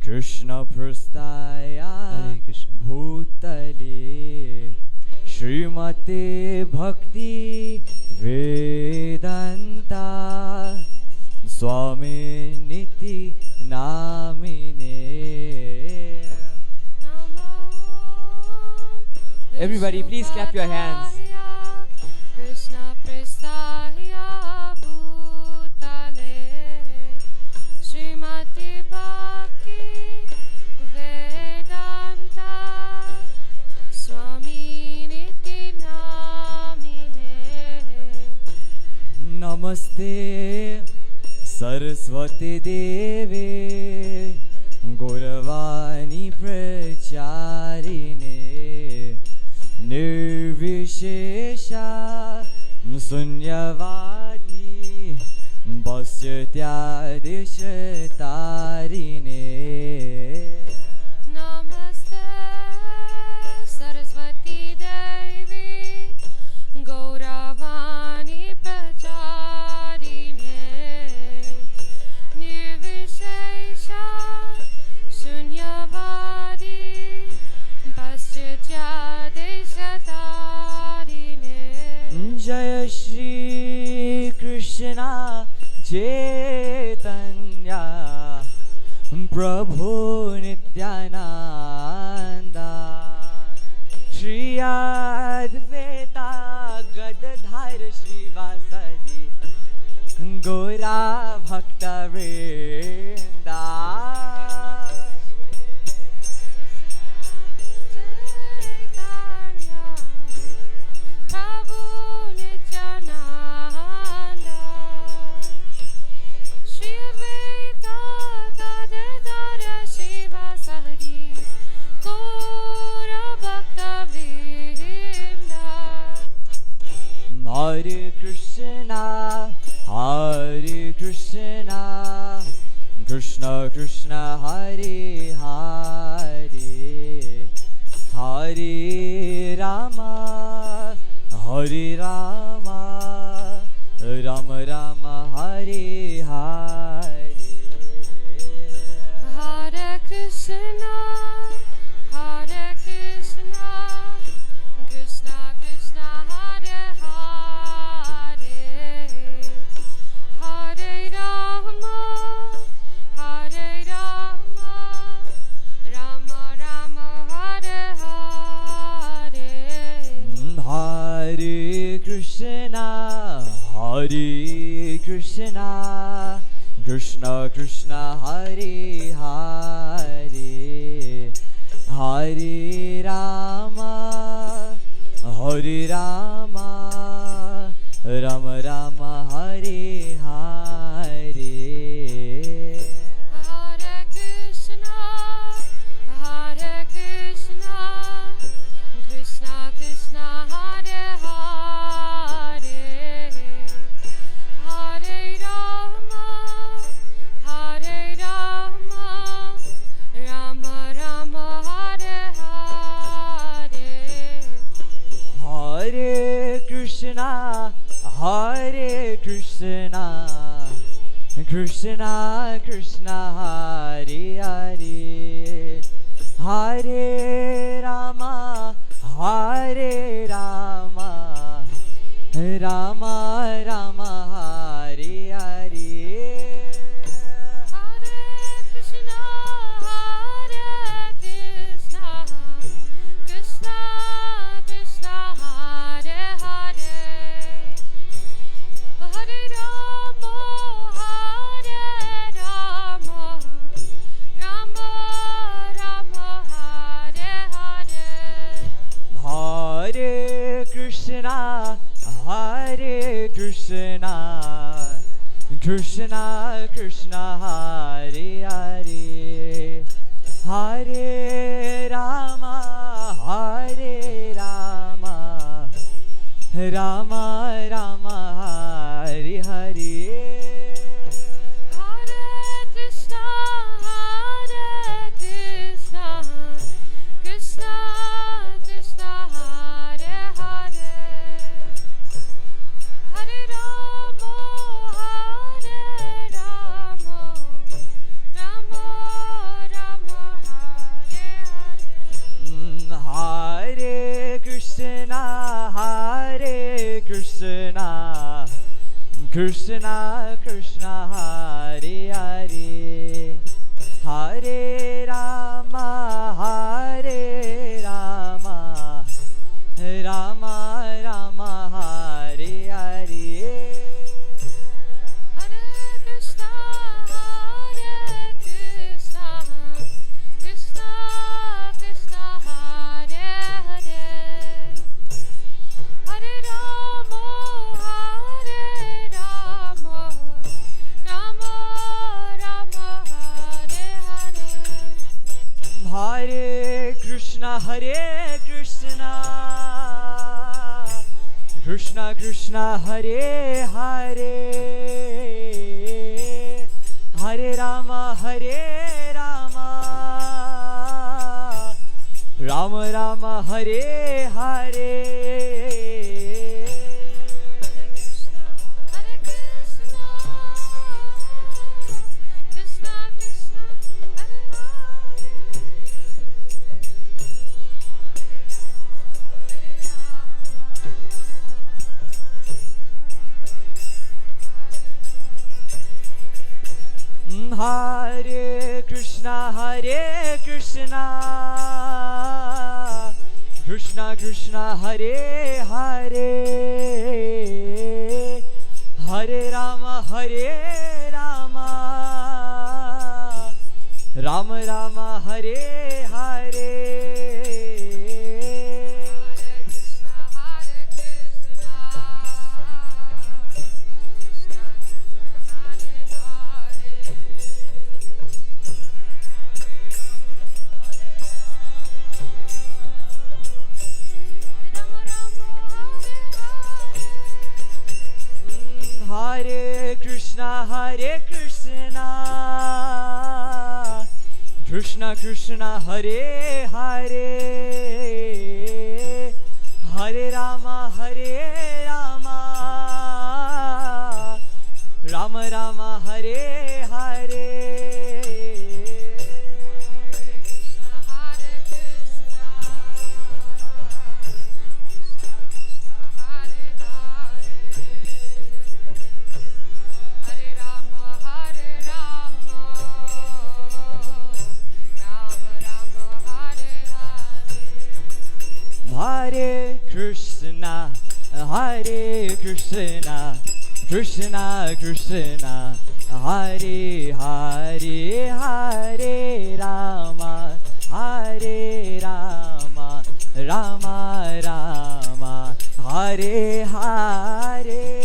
Krishna Prastaya Bhutale Srimate Bhakti Vedanta Swami Niti Namine. Everybody, please clap your hands.
Krishna Prestaya Bhutale Srimati Bhakti Vedanta Swami Niti Namine.
Namaste Saraswati Devi Gauravani Pracharine Nirvishesha Sunyavadi Bhasyatyaadishatarine.
Namaste Saraswati Devi Gauravani Pracharine
चैतन्य प्रभु नित्यानंद श्री अद्वैता गदधार श्रीवासदि गौरा भक्त वृंदा
Prabhu Nityananda Shri Advaita Gadadhara Shivasari Gaura Bhakta Vrinda
Hare Krishna Krishna Krishna Hare Hare Hare Rama Rama Rama Hare Hare
Hare Krishna Krishna Krishna Hare Hare Hare Rama Rama Rama Hare Hare
Hare Krishna Krishna Krishna Hare Hare Hare Rama Rama Rama Hare Hare
Hare Krishna Krishna Krishna Hare Hare Hare Rama Rama Rama Hare Hare
Hare Krishna Krishna Krishna Hare Hare Hare Rama Rama Rama Hare Hare
Hare Krishna Krishna Krishna Hare Hare Hare Rama Rama Rama Hare Hare
Hare Krishna Krishna Krishna Hare Hare Hare Rama Rama Rama Hare Hare
Hare Krishna Krishna Krishna Hare Hare Hare Rama Rama Rama Hare Hare
Hare Krishna Krishna Krishna Hare Hare Hare Rama Rama Rama Hare Hare
Hare Krishna Krishna Krishna Hare Hare Hare Rama Rama Rama Hare Hare
Hare Krishna Krishna Krishna Hare Hare Hare Rama Rama Rama Hare Hare
Hare Krishna Krishna Krishna Hare Hare
Hare Krishna, Krishna Krishna, Hare Hare, Hare Rama, Rama Rama, Hare Hare. Hare Krishna, Krishna Krishna, Hare Hare, Hare Rama, Rama Rama, Hare Hare. Hare Krishna, Krishna Krishna, Hare Hare, Hare Rama, Rama Rama, Hare Hare.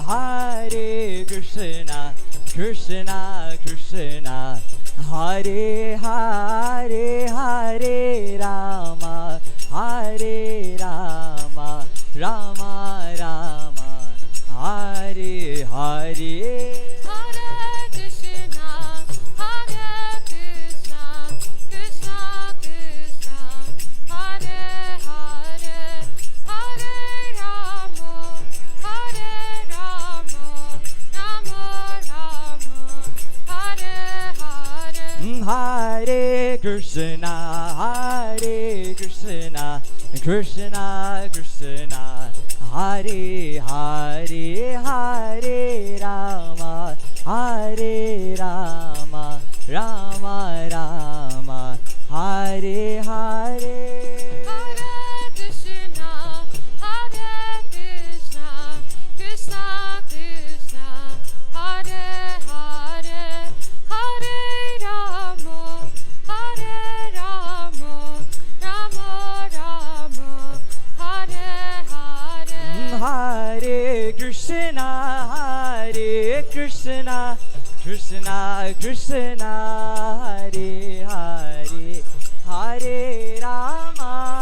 Hare Krishna, Krishna Krishna, Hare Hare, Hare Rama, Rama Rama, Hare Hare. Hare Krishna, Krishna Krishna, Hare Hare, Hare Rama, Rama Rama, Hare Hare. Hare Krishna, Krishna Krishna, Hare Hare, Hare Rama,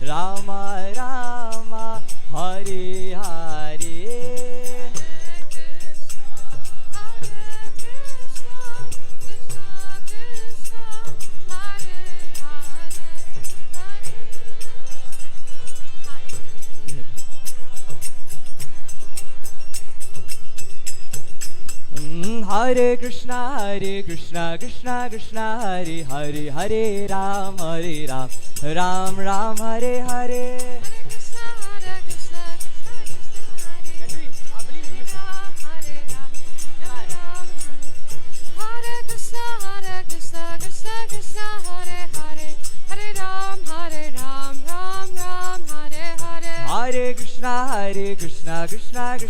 Rama Rama, Hare Hare. Hare Krishna, Krishna Krishna, Hare Hare, Hare Rama, Rama Rama, Hare Hare. Hare Krishna, Krishna Krishna, Hare Hare, Hare Ram, Ram Ram, Hare Hare. Hare Krishna, Krishna Krishna, Hare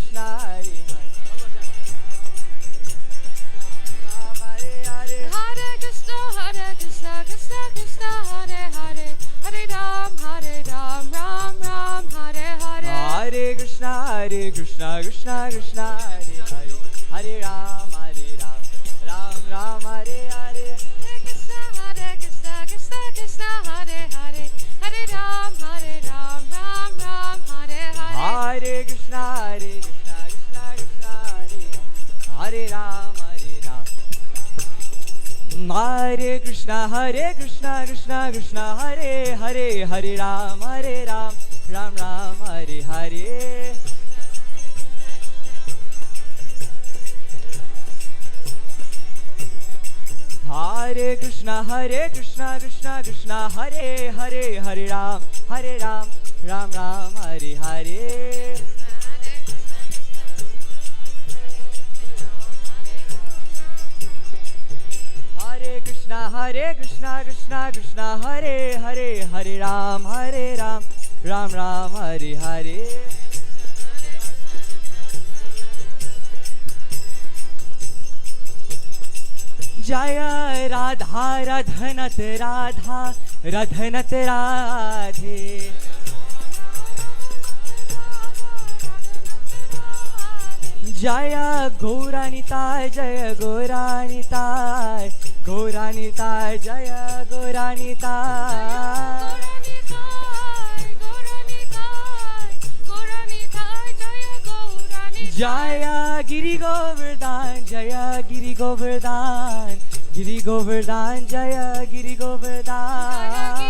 Hare.
Krishna Krishna Hare Hare Hare Ram Ram Ram Hare Hare
Hare Krishna Krishna Krishna Hare Hare Hare Ram Ram Ram Hare Hare
Krishna Krishna Krishna Hare Hare Hare Ram Ram Ram Hare Hare
Hare Krishna Krishna Krishna Hare Ram Hare Krishna Krishna Krishna Hare Hare Hare Ram Ram Hare Hare Hare Krishna Krishna Krishna Hare Hare Hare Ram Ram Hare Hare Hare Krishna Krishna Krishna Hare Hare Hare Ram Ram Hare Hare Jaya Radha Radhanat Radha Radhanat Radhe Jaya Gauranitai Jaya Gauranitai Gauranitai Jaya Gauranitai Jaya Giri Govardhan Jaya Giri Govardhan Giri Govardhan Jaya Giri Govardhan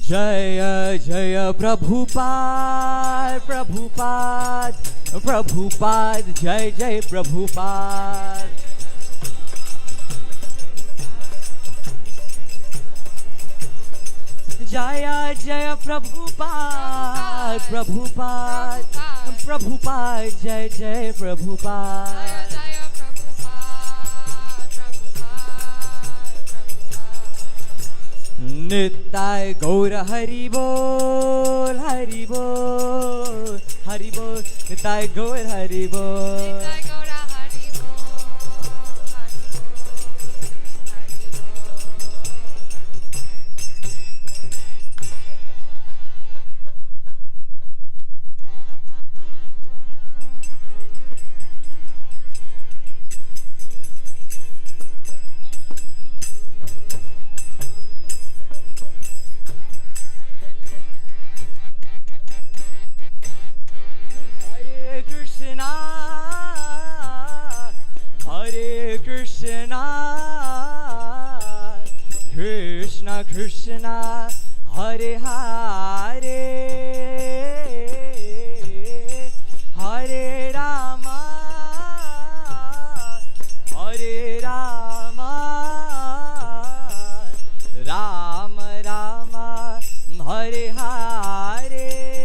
Jaya Jaya Prabhupada Prabhupada Prabhupada Jai Jai Prabhupada Jaya Jaya Prabhupada Prabhupada Prabhupada Jai Jai Prabhupada Nittai Gaura Hari Bol Hari Bol Hari Bol Nittai Gaura Hari Bol Krishna Krishna Hare Hare Hare Rama Hare Rama Rama Rama Hare Hare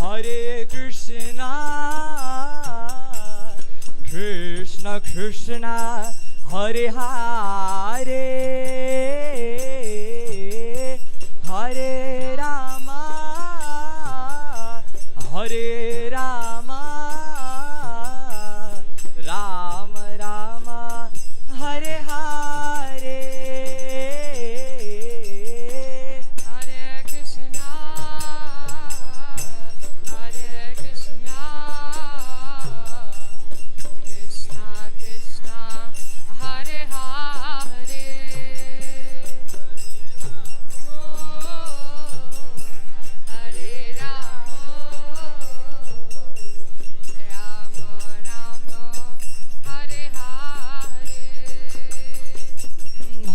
Hare Krishna Krishna Krishna Hare Hare Hare Rama Hare Rama Rama Rama Hare Hare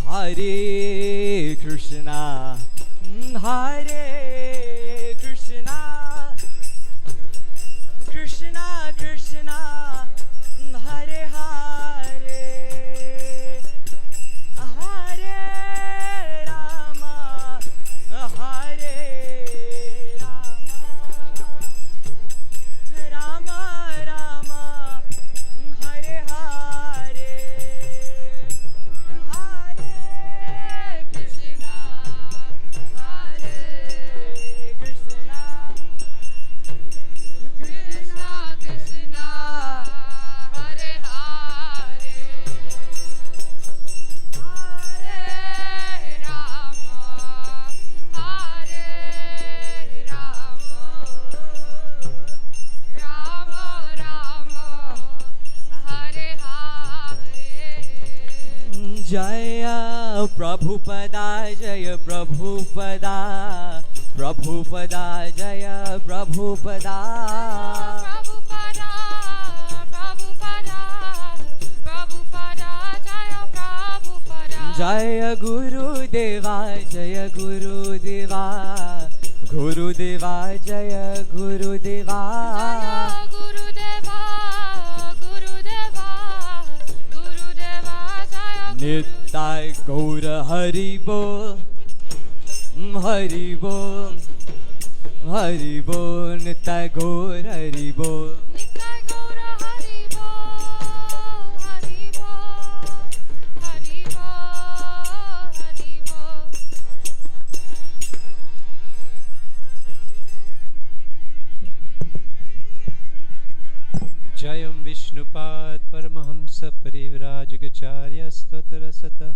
Hare Krishna Hare Krishna, Krishna Krishna, Hare Hare, Hare Rama, Hare Rama, Rama Rama, Hare Hare, Hare Krishna, Hare Krishna, Krishna Krishna, Hare Hare, Hare Rama, Hare Rama, Rama Rama, Hare Hare. Jaya Prabhupada, Jaya Prabhupada, Prabhupada, Jaya Prabhupada.
Prabhupada, Prabhupada, Prabhupada, Jaya Prabhupada.
Jaya Guru Deva, Jaya Guru Deva, Guru Deva, Jaya Guru Deva.
Jaya Gurudeva, Gurudeva, Gurudeva, Jaya
Nittai Gaura Hari Bol, Hari Bol, Hari Bol, Nittai Gaura Hari Bol.
Nitai Gaura Hari Bol, Hari Bol, Hari Bol, Hari Bol.
Jayam Vishnupad Paramahamsa Parivrajagacharya Stotarasata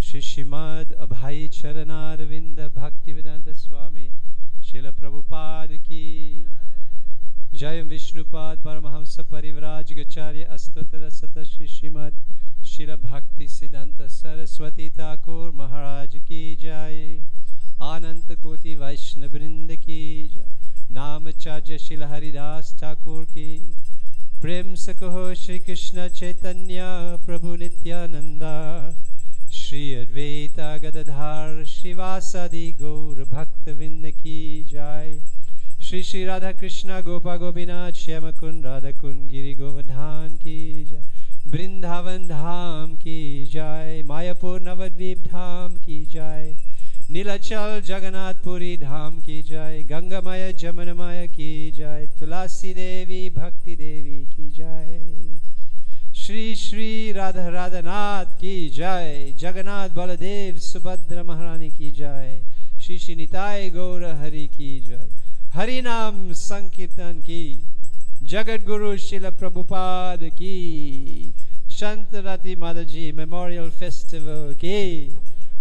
Shishimad Abhai Charanarvinda Bhaktivedanta Swami Srila Prabhupada ki Jayam Vishnupad Paramahamsa Parivrajagacharya Astotarasata Shishimad Srila Bhakti Siddhanta Saraswati Thakur Maharaj ki Jai Ananta Koti Vaishnavrinda ki Jai Namacharya Srila Haridas Thakur ki प्रेम से कहो श्री कृष्ण चैतन्य प्रभु नित्यानंदा श्री अद्वैता गदाधर श्रीवासादि गौर भक्तवृंद की जय श्री श्री राधा कृष्ण गोपा गोपीनाथ श्याम कुंड राधा कुंड गिरि गोवर्धन की जय वृंदावन धाम की जय मायापुर नवद्वीप धाम की जय नीलाचल जगन्नाथपुरी धाम की जय गंगामय जमुनामय की जय तुलसी देवी भक्ति देवी की जय श्री श्री राधा राधानाथ की जय जगन्नाथ बलदेव सुभद्रा महारानी की जय श्री श्री निताय गौर हरि की जय हरि नाम संकीर्तन की जगत गुरु श्रील प्रभुपाद की संत रति माता जी मेमोरियल फेस्टिवल की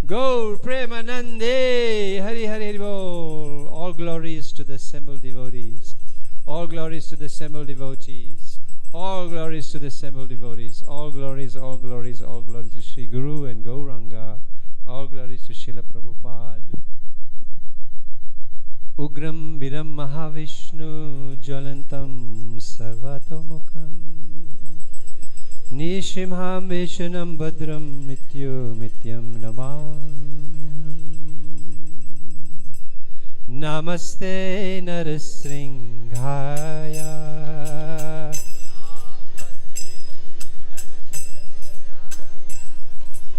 Gaur Premanande, Hari Hari Hari Bol. All glories to the assembled devotees. All glories to the assembled devotees. All glories to the assembled devotees. All glories, all glories, all glories to Sri Guru and Gauranga. All glories to Srila Prabhupada. Ugram Viram Mahavishnu Jalantam Sarvatomukam Nishimham Vishnam Badram Mityo Mityam Namamyam Namaste Narasringhaya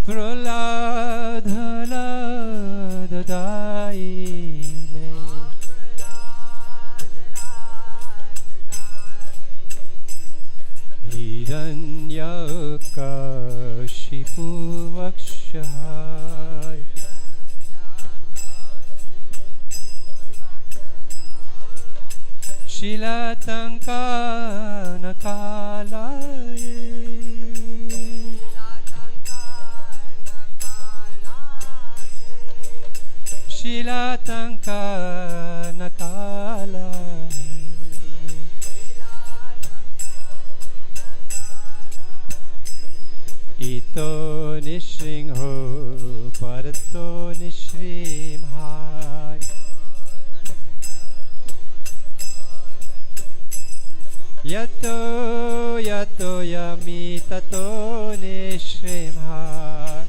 Praladhala Dadaile Hiranyakashipu Vakshaya Shilatanka Nakalaye Shilatanka Nakalaye Ito Nishringho Parato Nishrimhai Yato Yato Yami Tato Nishrimhai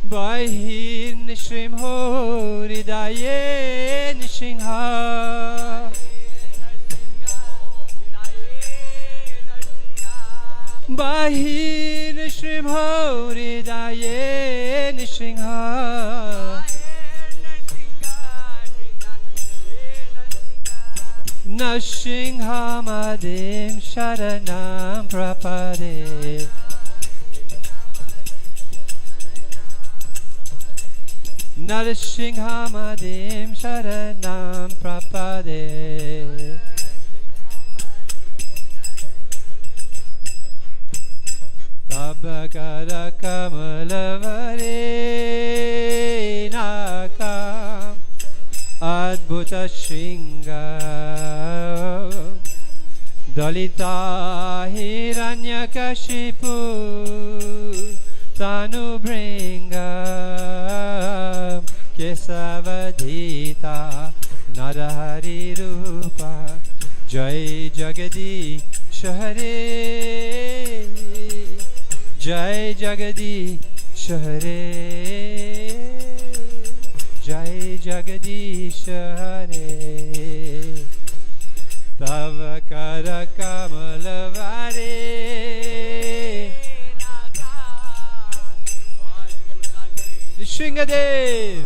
Bahir Nishrim Ho Ridaye Nishingha Bahir Nishrim Ho Ridaye Nishingha Nashingha Madim Sharanam Prapade Narashingha Madim Sharanam Prapade Tabakara Kamalavare Nakam Adbhuta Shringa Dalita Hiranyakashipu Tanu Bringa Kesavadita Narahari Rupa Jai Jagadi Shahare Jai Jagadi Shahare Jai Jagadish Hare Tava Kara Kamalavare Nishringadev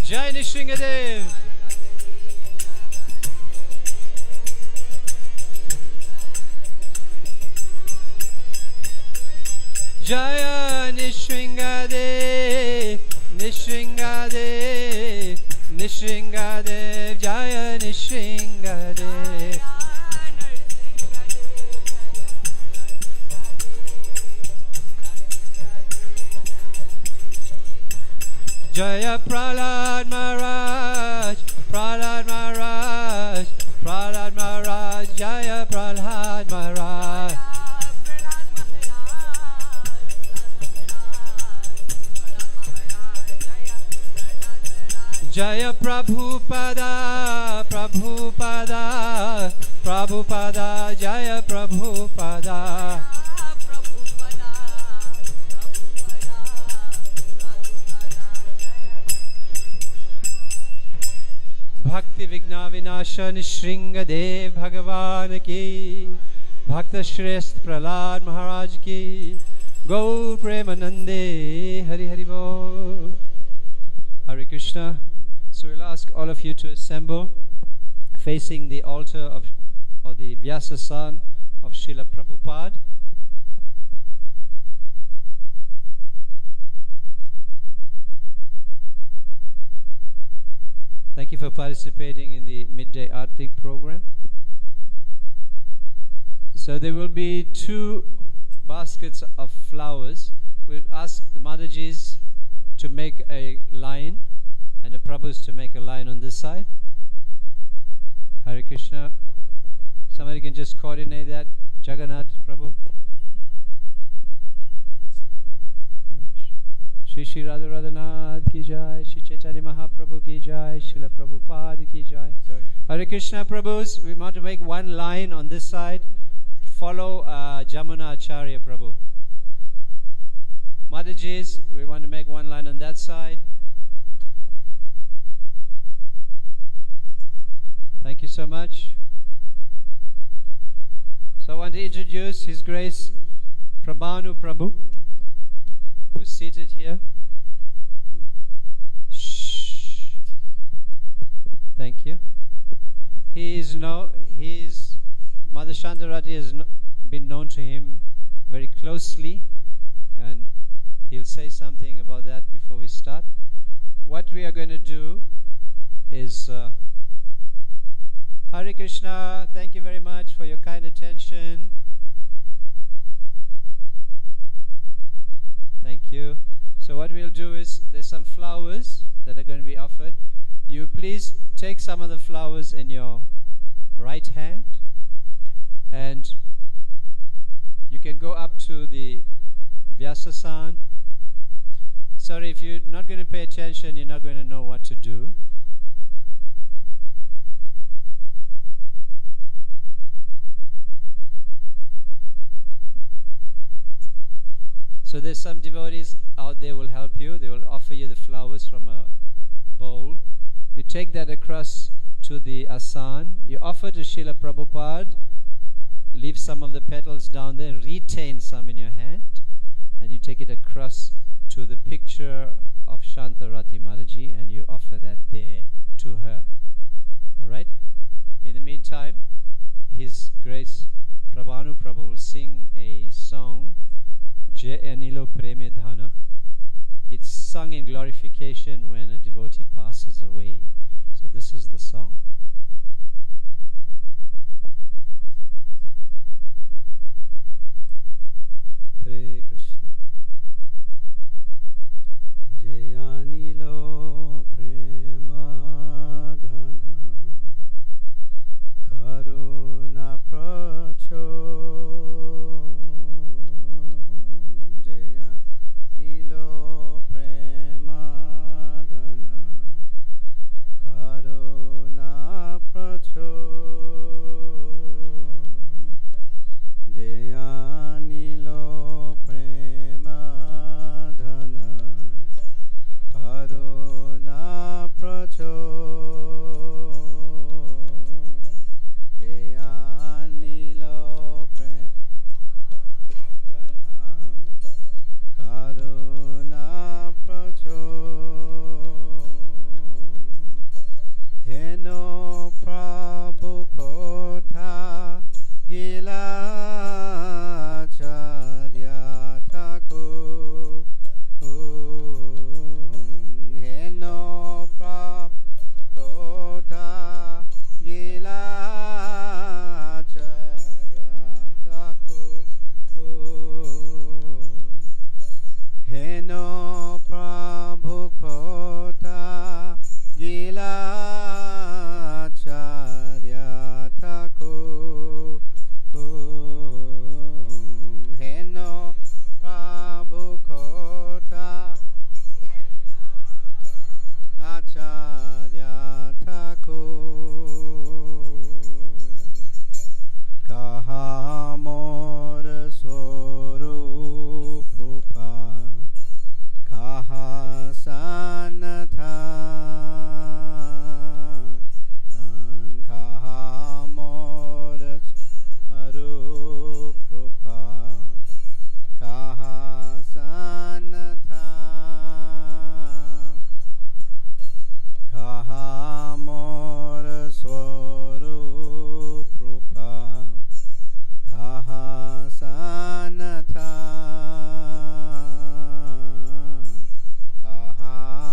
Jai Nishringadev Jaya Nishringadev Nishringadev Nishringadev Jaya Nishringadev Jaya Prahlad Maharaj, Prahlad Maharaj, Prahlad Maharaj, Jaya Prahlad Maharaj. Jaya Prabhupada, Prabhupada, Prabhupada, Jaya Prabhupada. Bhakti Vigna Vinasha Nishringadev Bhagavan ki Bhakta Shrest Prahlad Maharaj ki Gaur Premanande Hari Hari Bo Hare Krishna. So we'll ask all of you to assemble facing the altar of or the Vyasasan of Srila Prabhupada. Thank you for participating in the midday Aarti program. So there will be 2 baskets of flowers. We'll ask the Madajis to make a line and the Prabhus to make a line on this side. Hare Krishna. Somebody can just coordinate that. Jagannath Prabhu. Shri Shri Radha Radhanath ki jai, Shri Chaitanya Mahaprabhu ki jai, Srila Prabhupada ki jai. Hare Krishna Prabhus, we want to make one line on this side. Follow Jamuna Acharya Prabhu. Madajis, we want to make one line on that side. Thank you so much. So I want to introduce His Grace Prabhanu Prabhu, who's seated here. Shh. Thank you. Mother Shantarati has been known to him very closely, and he'll say something about that before we start. What we are going to do is Hare Krishna. Thank you very much for your kind attention. Thank you. So what we'll do is, there's some flowers that are going to be offered. You please take some of the flowers in your right hand, and you can go up to the Vyasasan. Sorry, if you're not going to pay attention, you're not going to know what to do. So there's some devotees out there will help you. They will offer you the flowers from a bowl. You take that across to the asan. You offer to Srila Prabhupada. Leave some of the petals down there. Retain some in your hand. And you take it across to the picture of Shanta Rati Mataji and you offer that there to her. Alright? In the meantime, His Grace Prabhanu Prabhu will sing a song, Je Anilo Preme Dhana. It's sung in glorification when a devotee passes away. So this is the song.
Hare Krishna. Jayanilo prema dhana karuna pracho Jayanilo prema dhana karuna pracho Jayanilo prema dhana karuna pracho Jayanilo prema karuna pracho Heno Prabhu Kotha Gila Charya Thakur Heno Prabhu Kotha Gila Charya Thakur Heno Prabhu Kotha Gila Charya Thakur Heno Prabhu Kotha Acharya Thakur Kaha Mor Sorup Rupa Kaha Sanatha Kaha Mor Arup Rupa Kaha Sanatha Kaha Mor Swarup Rupa Kaha Sanatha Kaha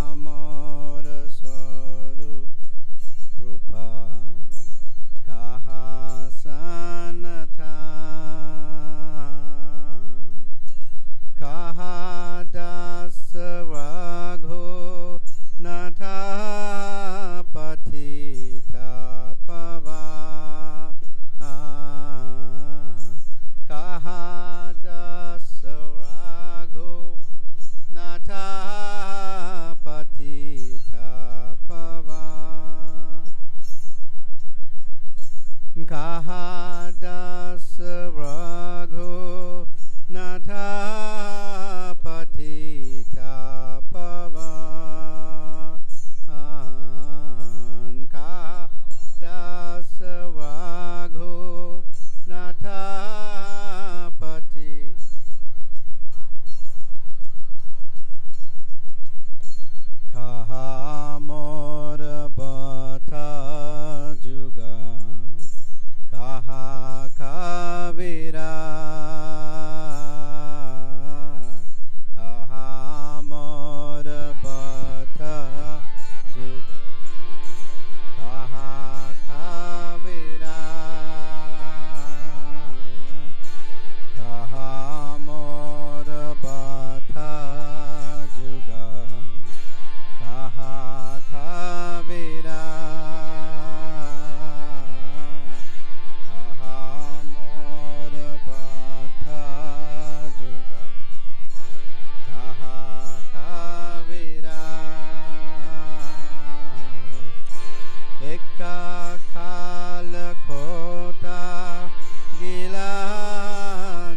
Gila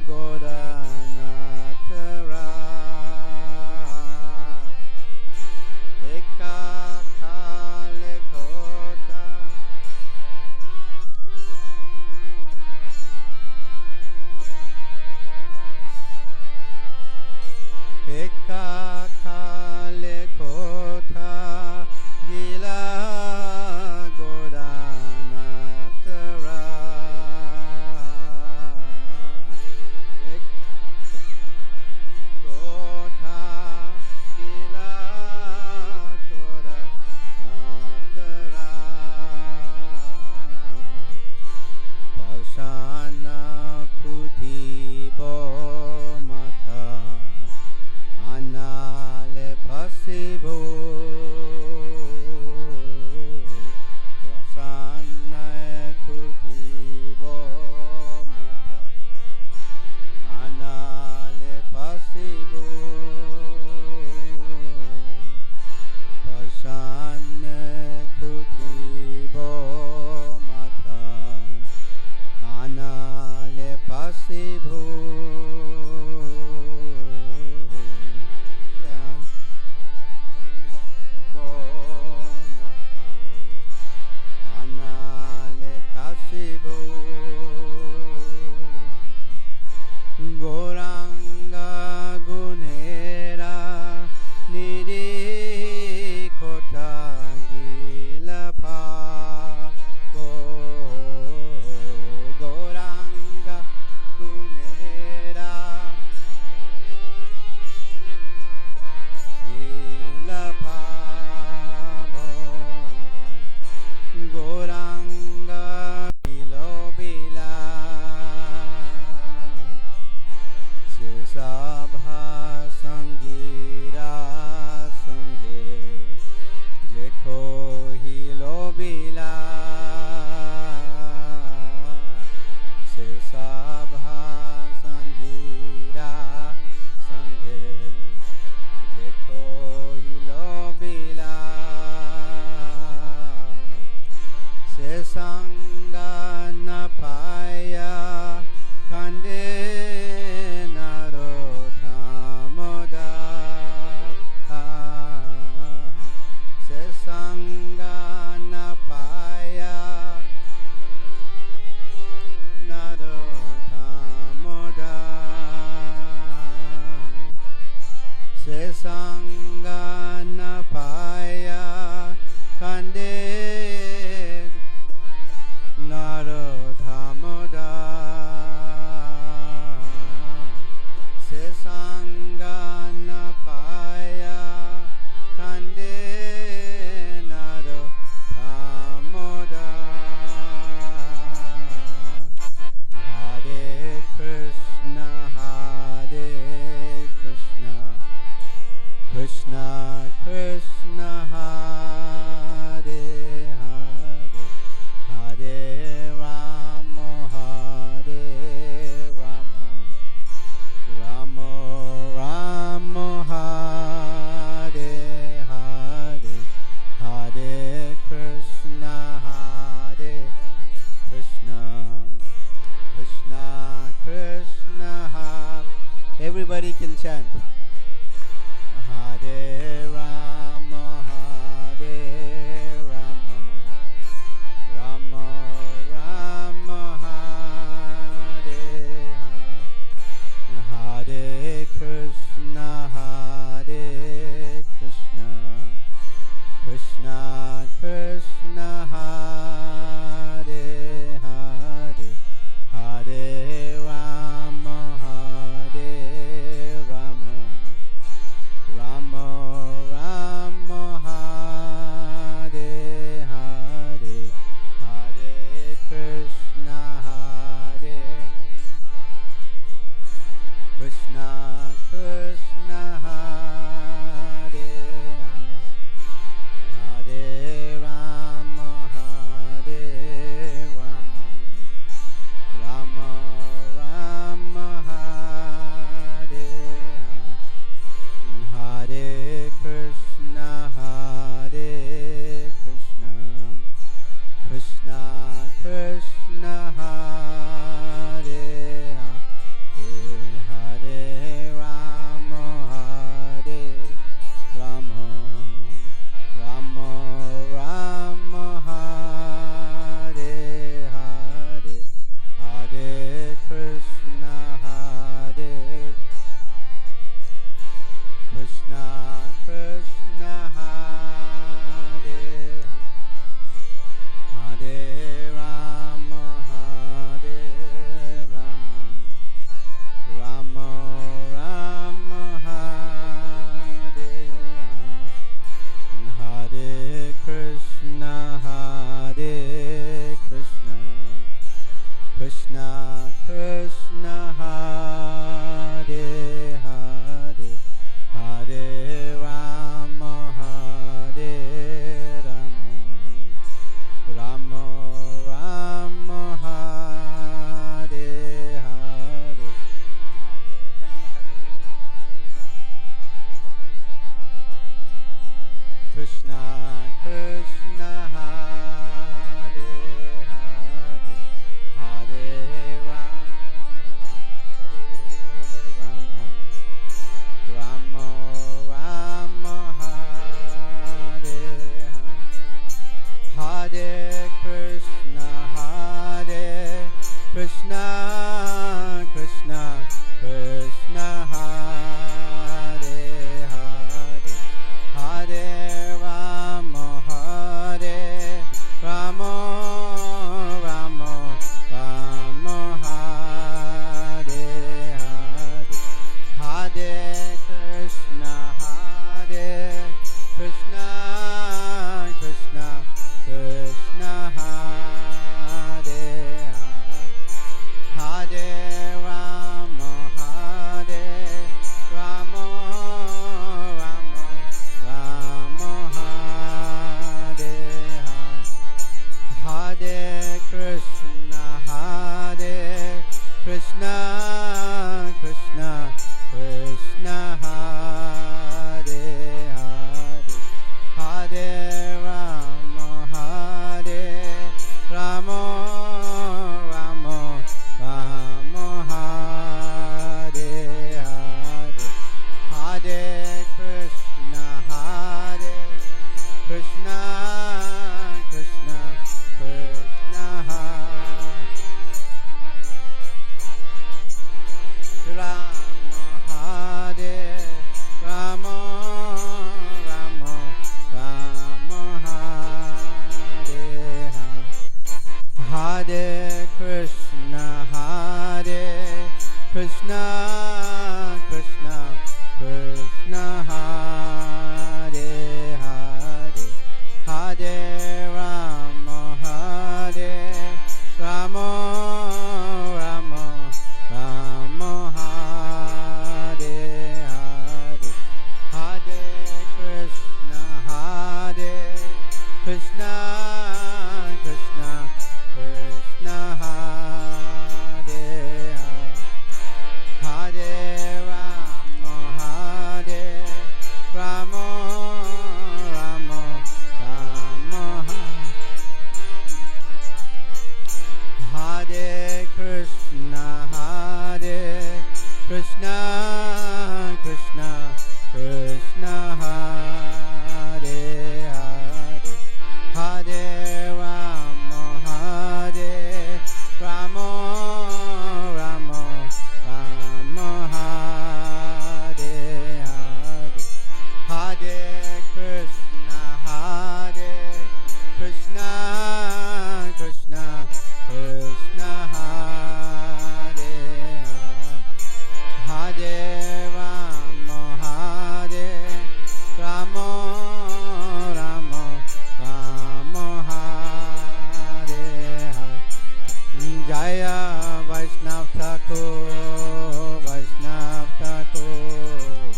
Goranatara Eka Kale Kota Eka Kale Kota Gila Goranatara Kota Gila Goranatara Pasana Kuti Mata Anale Pasibo Pasana Kuti Mata Anale Pasibo Pasana Kuti Mata Anale Pasibo Anale Kasibo Goranga Gunera Nidi Kota Gilapa Goranga Gunera Gilapa Goranga Bilobila Sisabha Sangira Sange Jeko Hilobila Sisabha Sangira Sange Jeko Hilobila Sesanga Napaya Kande Narotamoda Sesanga Napaya Narotamoda Sesanga Napaya Kande Narotamoda Sesanga Napaya Kande Narotamoda Hare Krishna Krishna Krishna Hare Hare Hare Rama Hare Rama Rama Rama Hare Hare Hare Krishna Krishna Krishna Hare. Everybody can chant. Hare Rama Hare Rama Rama Rama Hare Hare Hare Krishna Krishna Krishna Hare Hare Hare Rama Hare Rama Rama Rama Hare Hare Hare Krishna Krishna Krishna Hare Hare Rama Rama Krishna, Hare Krishna, Krishna, Hare Hare Rama, Hare Rama, Rama Rama, Hare Hare Krishna, Hare Krishna, Krishna Krishna, Hare Hare, Hare Rama, Hare Rama, Rama Rama, Hare Hare. Krishna Krishna, Hare Hare, Hare Rama, Rama Rama, Hare Hare. Hare Krishna, Hare Krishna, Krishna Krishna, Hare Hare, Hare Rama, Hare Rama, Rama Rama, Hare Hare. Hare Krishna, Hare Krishna, Krishna Krishna, Hare Hare, Hare Rama, Hare Rama, Rama Rama, Hare Hare. Hare Krishna, Hare Krishna, Krishna Krishna, Hare Hare, Hare Rama, Hare Rama, Rama Rama, Hare Hare. Hare Krishna, Hare Krishna, Krishna Krishna, Rama, Hare Rama, Rama Rama, Hare Hare. Hare Krishna, Hare Krishna, Krishna Krishna, Hare Hare, Hare Rama, Hare Rama, Rama Rama, Hare Hare. Hare Krishna, Hare Krishna, Krishna Krishna, Hare Hare, Hare Rama, Hare Rama, Rama Rama, Hare Krishna, Hare Krishna, Krishna Krishna, Hare Hare, Hare Rama, Hare Rama, Rama Rama, Hare Hare. Hare Krishna, Hare Krishna, Krishna Krishna, Hare Hare, Hare Rama, Hare Rama, Rama Rama, Hare Hare. Jaya Vaishnav Thakur, Vaishnav Thakur,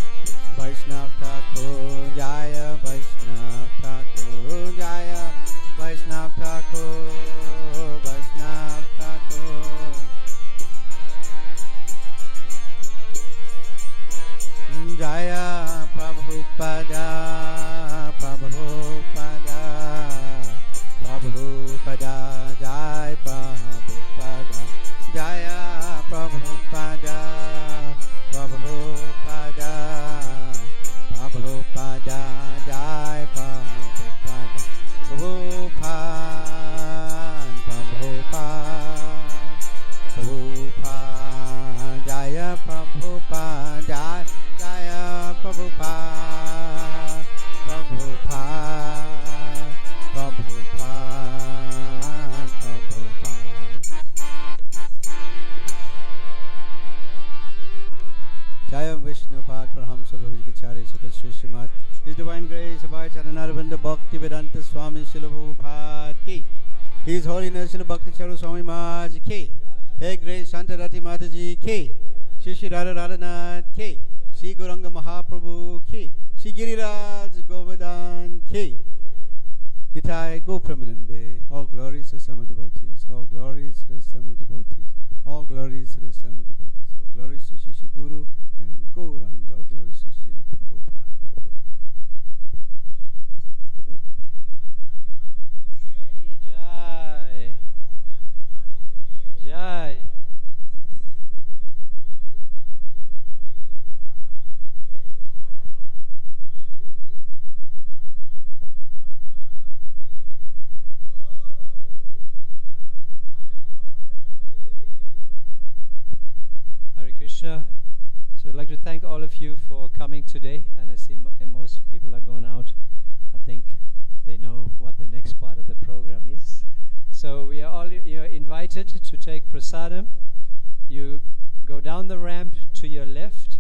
Vaishnav Thakur, Jaya Vaishnav Thakur, Jaya Vaishnav Thakur, Vaishnav Thakur. Jaya Prabhupada, Prabhupada, Prabhupada, Jaya Prabhupada, Jaya Prabhupada, Prabhupada, Prabhupada, Jaya Prabhupada, Prabhupada, Prabhupada, Prabhupada. Vishnu Pad Parhamsa Bhavijkachari Sutta Sri Srimad His Divine Grace Abhay Charanarvinda Bhakti Vedanta Swami Srila Prabhupada Ki His Holiness Srila Bhakti Charu Swami Maharaj Ki Hey Grace Santa Rati Mataji Ki Shri Shri Radha Radhanath Ki Shri Gauranga Mahaprabhu Ki Shri Giriraj Govardhan Ki Nitai Gopramanande. All glories to the Samal devotees. All glories to the Samal devotees. All glories to the Samal devotees. All glories to Shri Guru and Gauranga. All glories to Srila Prabhupada.
Jai. Jai. Hare Krishna. So I'd like to thank all of you for coming today, and I see most people are going out. I think they know what the next part of the program is. So you're invited to take prasadam. You go down the ramp to your left,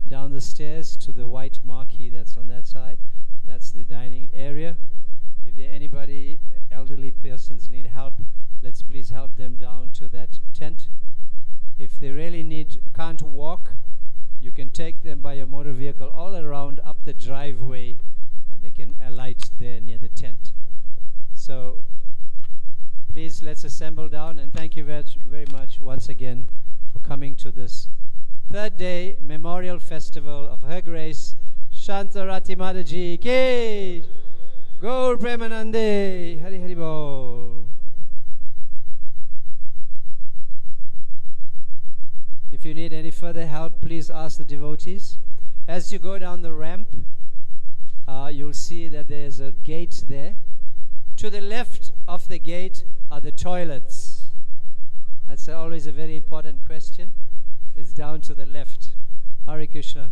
down the stairs to the white marquee that's on that side. That's the dining area. If there anybody, elderly persons need help, let's please help them down to that tent. If they really can't walk, you can take them by your motor vehicle all around up the driveway, and they can alight there near the tent. So please, let's assemble down, and thank you very much once again for coming to this third day memorial festival of Her Grace Shanta Rati Mataji Ki Gaur Premanande. Hari Hari Bol. If you need any further help, please ask the devotees. As you go down the ramp, you'll see that there's a gate there. To the left of the gate are the toilets. That's always a very important question. It's down to the left. Hare Krishna.